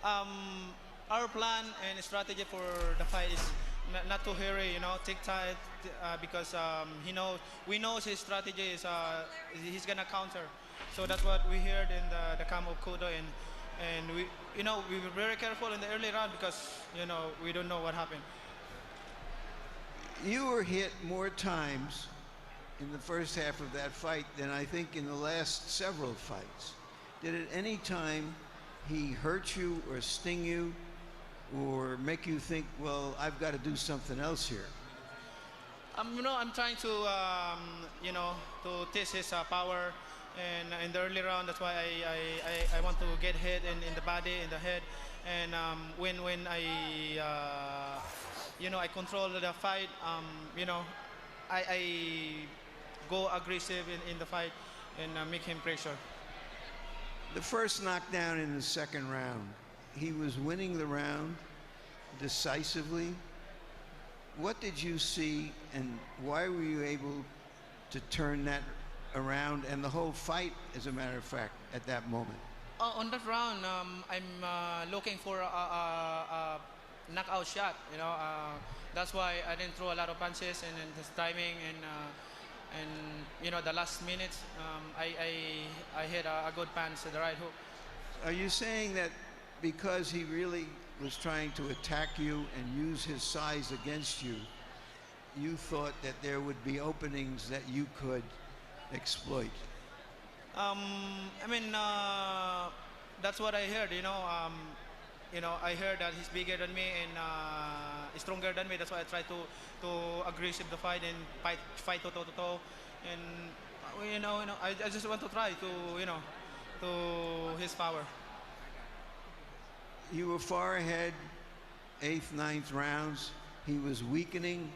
Our plan and strategy for the fight is not to hurry, you know, take time, because we know his strategy is he's gonna counter. So that's what we heard in the camp of Cotto, and we were very careful in the early round because we don't know what happened. You were hit more times in the first half of that fight than I think in the last several fights. Did at any time he hurt you or sting you or make you think, well, I've got to do something else here? I'm trying to, to test his power, And in the early round, that's why I want to get hit in the body, in the head. And when I I control the fight, I go aggressive in the fight and make him pressure. The first knockdown in the second round, he was winning the round decisively. What did you see, and why were you able to turn that around and the whole fight, as a matter of fact, at that moment? On that round, I'm looking for a knockout shot. That's why I didn't throw a lot of punches, and his timing and the last minutes, I hit a good punch, the right hook. Are you saying that because he really was trying to attack you and use his size against you, you thought that there would be openings that you could exploit? That's what I heard. I heard that he's bigger than me and stronger than me. That's why I try to aggressive the fight and fight toe to toe. And I just want to try to his power. You were far ahead, 8th, 9th rounds. He was weakening.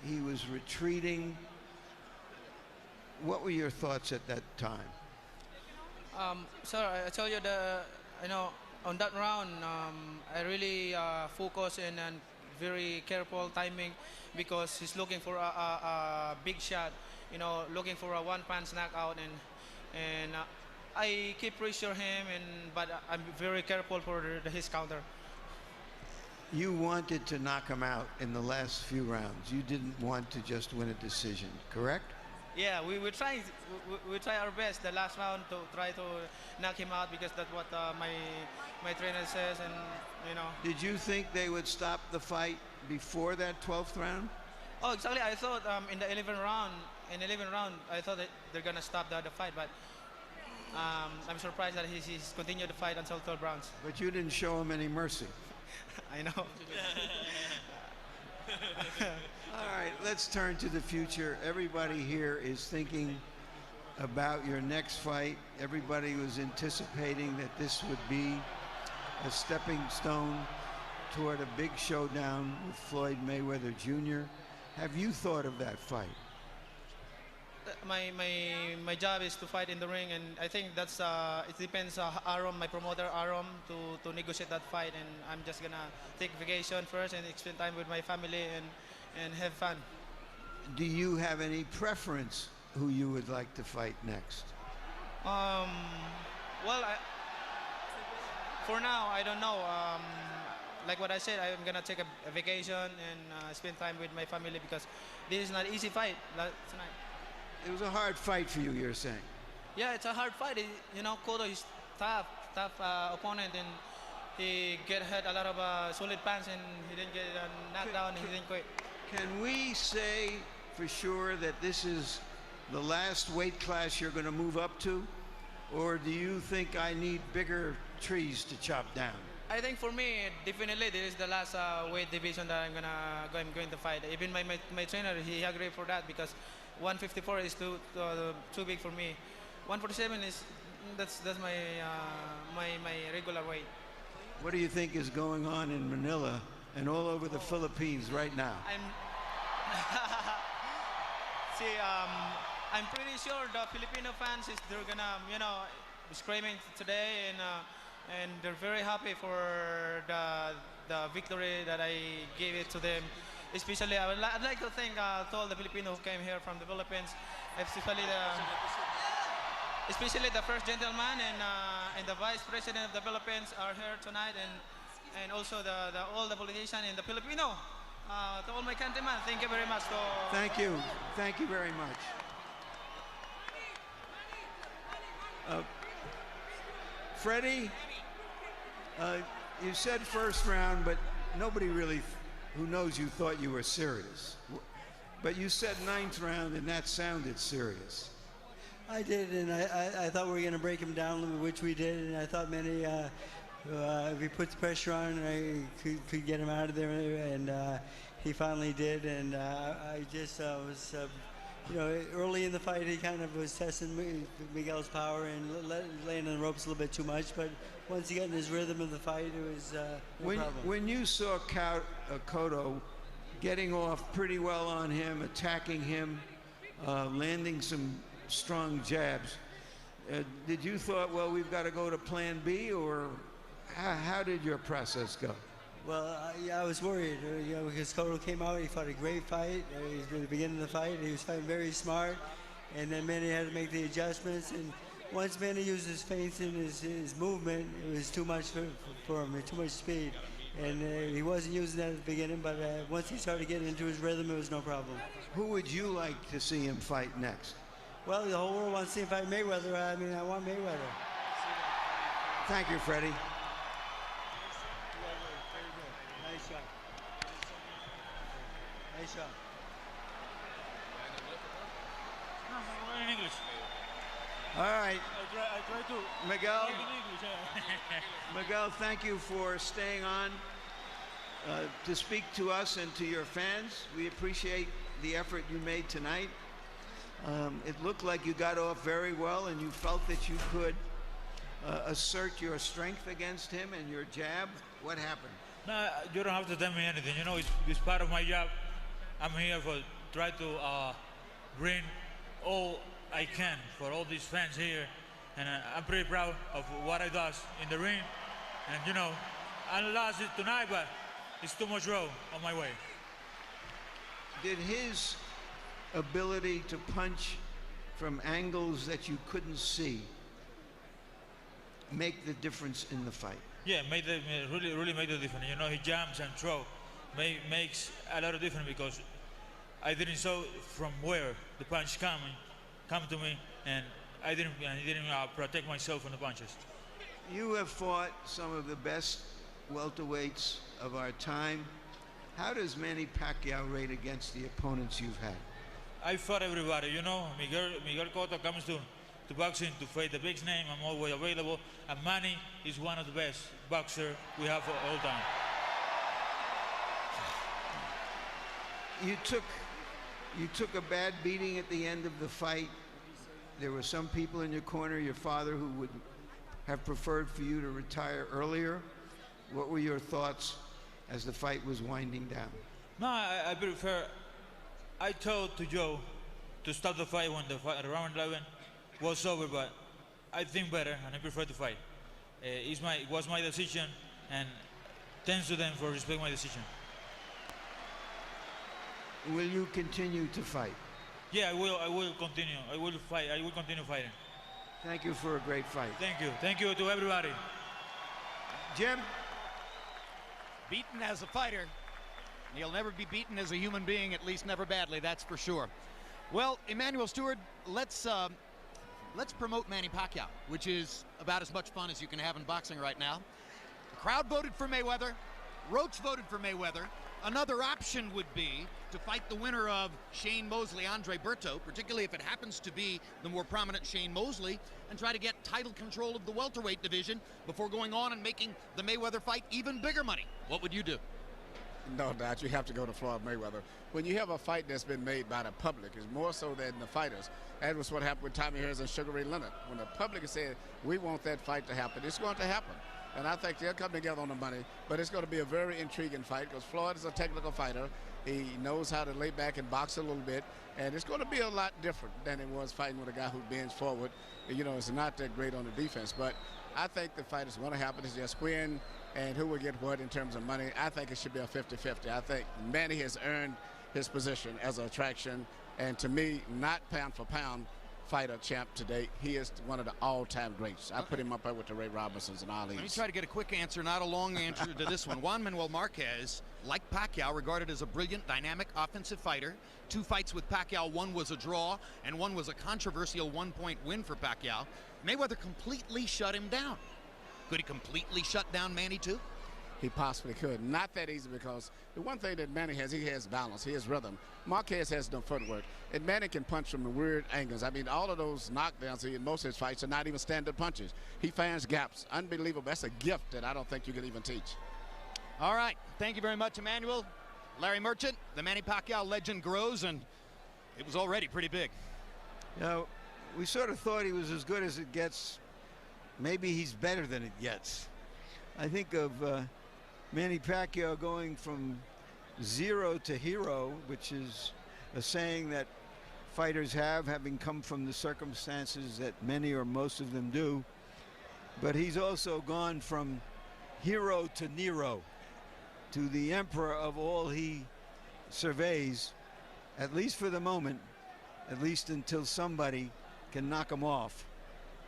He was retreating. What were your thoughts at that time? Sir, I tell you on that round, I really focus and very careful timing, because he's looking for a big shot, looking for a one-punch knockout, and I keep pressure him, but I'm very careful for his counter. You wanted to knock him out in the last few rounds. You didn't want to just win a decision, correct? Yeah, we try our best the last round to try to knock him out, because that's what my trainer says, and Did you think they would stop the fight before that 12th round? Oh, exactly. I thought in the 11th round, I thought that they're gonna stop the fight, but I'm surprised that he's continued the fight until 12 rounds. But you didn't show him any mercy. I know. All right, let's turn to the future. Everybody here is thinking about your next fight. Everybody was anticipating that this would be a stepping stone toward a big showdown with Floyd Mayweather Jr. Have you thought of that fight? My job is to fight in the ring, and I think that's it depends Aram, my promoter Aram, to negotiate that fight, and I'm just gonna take vacation first and spend time with my family and have fun. Do you have any preference who you would like to fight next? Well, for now I don't know. Like what I said, I'm gonna take a vacation and spend time with my family, because this is not an easy fight tonight. It was a hard fight for you, you're saying? Yeah, it's a hard fight. Cotto is tough opponent, and he hit a lot of solid punch, and he didn't get knocked down, and he didn't quit. Can we say for sure that this is the last weight class you're going to move up to? Or do you think I need bigger trees to chop down? I think for me, definitely this is the last weight division that I'm going to fight. Even my trainer, he agreed for that, because 154 is too big for me. 147 is that's my regular weight. What do you think is going on in Manila and all over the Philippines right now? I'm pretty sure the Filipino fans they're gonna screaming today, and they're very happy for the victory that I gave it to them. Especially, I'd like to thank to all the Filipinos who came here from the Philippines, especially the first gentleman and the vice president of the Philippines are here tonight, and also all the politicians in the Filipino. To all my countrymen, thank you very much. Thank you very much. Freddie, you said first round, but nobody really who knows you thought you were serious. But you said 9th round, and that sounded serious. I did, and I thought we were going to break him down, which we did, and I thought Manny, if he puts pressure on, I could get him out of there, and he finally did, and I just was you know, early in the fight, he kind of was testing Miguel's power and laying on the ropes a little bit too much. But once he got in his rhythm of the fight, it was no problem. When you saw Cotto getting off pretty well on him, attacking him, landing some strong jabs, did you thought, well, we've got to go to plan B, or how did your process go? Well, I was worried, you know, because Cotto came out, he fought a great fight. He was in the beginning of the fight, he was fighting very smart, and then Manny had to make the adjustments. And once Manny used his feints and his movement, it was too much for him, too much speed. And he wasn't using that at the beginning, but once he started getting into his rhythm, it was no problem. Who would you like to see him fight next? Well, the whole world wants to see him fight Mayweather. I mean, I want Mayweather. Thank you, Freddie. Nice shot. Nice shot. In English. All right. I try to. Miguel. In English. Miguel, thank you for staying on to speak to us and to your fans. We appreciate the effort you made tonight. It looked like you got off very well, and you felt that you could assert your strength against him and your jab. What happened? No, you don't have to tell me anything. You know, it's part of my job. I'm here for try to bring all I can for all these fans here, and I'm pretty proud of what I does in the ring. And you know, I lost it tonight, but it's too much road on my way. Did his ability to punch from angles that you couldn't see make the difference in the fight? Yeah, really made the difference. You know, he jumps and throw, makes a lot of difference, because I didn't saw from where the punch come to me, and I didn't protect myself from the punches. You have fought some of the best welterweights of our time. How does Manny Pacquiao rate against the opponents you've had? I fought everybody, you know. Miguel Cotto comes to boxing to fight the big name. I'm always available. And Manny is one of the best boxers we have for all time. You took a bad beating at the end of the fight. There were some people in your corner, your father, who would have preferred for you to retire earlier. What were your thoughts as the fight was winding down? No, I prefer. I told to Joe to stop the fight when the round 11 was over, but I think better, and I prefer to fight. It was my decision, and thanks to them for respecting my decision. Will you continue to fight? Yeah, I will continue. I will fight. I will continue fighting. Thank you for a great fight. Thank you. Thank you to everybody. Jim? Beaten as a fighter. He'll never be beaten as a human being, at least never badly, that's for sure. Well, Emmanuel Stewart, let's promote Manny Pacquiao, which is about as much fun as you can have in boxing right now. The crowd voted for Mayweather. Roach voted for Mayweather. Another option would be to fight the winner of Shane Mosley, Andre Berto, particularly if it happens to be the more prominent Shane Mosley, and try to get title control of the welterweight division before going on and making the Mayweather fight even bigger money. What would you do? No doubt, you have to go to Floyd Mayweather. When you have a fight that's been made by the public, it's more so than the fighters. That was what happened with Tommy Harris and Sugar Ray Leonard. When the public said, we want that fight to happen, it's going to happen. And I think they'll come together on the money, but it's going to be a very intriguing fight because Floyd is a technical fighter. He knows how to lay back and box a little bit, and it's going to be a lot different than it was fighting with a guy who bends forward. You know, it's not that great on the defense, but I think the fight is going to happen. It's just when and who will get what in terms of money. I think it should be a 50-50. I think Manny has earned his position as an attraction, and to me, not pound for pound fighter champ today. He is one of the all-time greats. I put him up there with the Ray Robinsons and Ali's. Let me try to get a quick answer, not a long answer to this one. Juan Manuel Marquez, like Pacquiao, regarded as a brilliant, dynamic, offensive fighter. 2 fights with Pacquiao, one was a draw, and one was a controversial 1-point win for Pacquiao. Mayweather completely shut him down. Could he completely shut down Manny too? He possibly could. Not that easy, because the one thing that Manny has, he has balance, he has rhythm. Marquez has no footwork, and Manny can punch from weird angles. I mean, all of those knockdowns in most of his fights are not even standard punches. He finds gaps. Unbelievable. That's a gift that I don't think you can even teach. All right. Thank you very much, Emmanuel. Larry Merchant, the Manny Pacquiao legend grows, and It was already pretty big. Now, we sort of thought he was as good as it gets. Maybe he's better than it gets. I think of Manny Pacquiao going from zero to hero, which is a saying that fighters have, having come from the circumstances that many or most of them do. But he's also gone from hero to Nero, to the emperor of all he surveys, at least for the moment, at least until somebody can knock him off.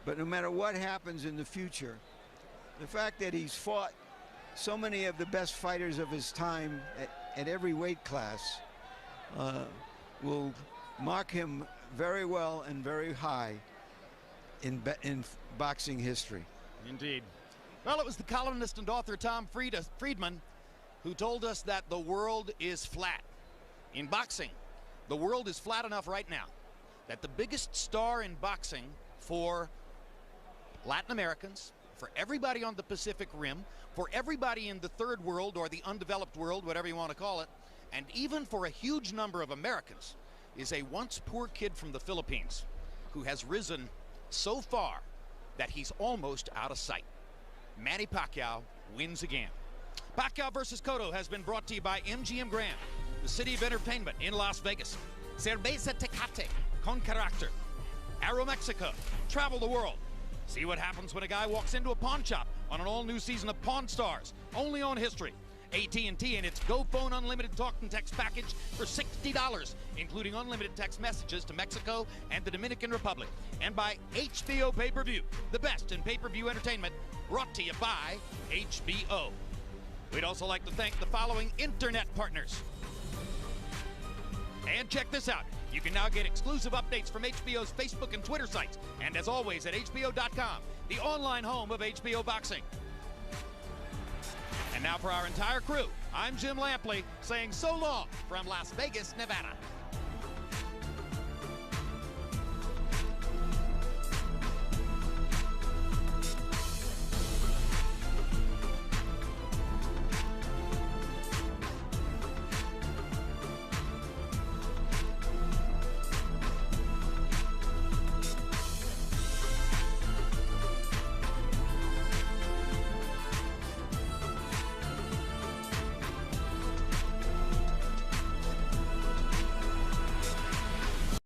But no matter what happens in the future, the fact that he's fought so many of the best fighters of his time at every weight class will mark him very well and very high in boxing history. Indeed. Well, it was the columnist and author Tom Friedman who told us that the world is flat. In boxing, the world is flat enough right now that the biggest star in boxing for Latin Americans, for everybody on the Pacific Rim, for everybody in the third world or the undeveloped world, whatever you want to call it, and even for a huge number of Americans, is a once poor kid from the Philippines who has risen so far that he's almost out of sight. Manny Pacquiao wins again. Pacquiao versus Cotto has been brought to you by MGM Grand, the city of entertainment in Las Vegas. Cerveza Tecate, con carácter. Aeromexico, travel the world. See what happens when a guy walks into a pawn shop on an all-new season of Pawn Stars, only on History. AT&T and its Go Phone Unlimited Talk and Text package for $60, including unlimited text messages to Mexico and the Dominican Republic. And by HBO Pay-Per-View, the best in pay-per-view entertainment, brought to you by HBO. We'd also like to thank the following internet partners. And check this out. You can now get exclusive updates from HBO's Facebook and Twitter sites. And as always, at HBO.com, the online home of HBO Boxing. And now for our entire crew, I'm Jim Lampley saying so long from Las Vegas, Nevada.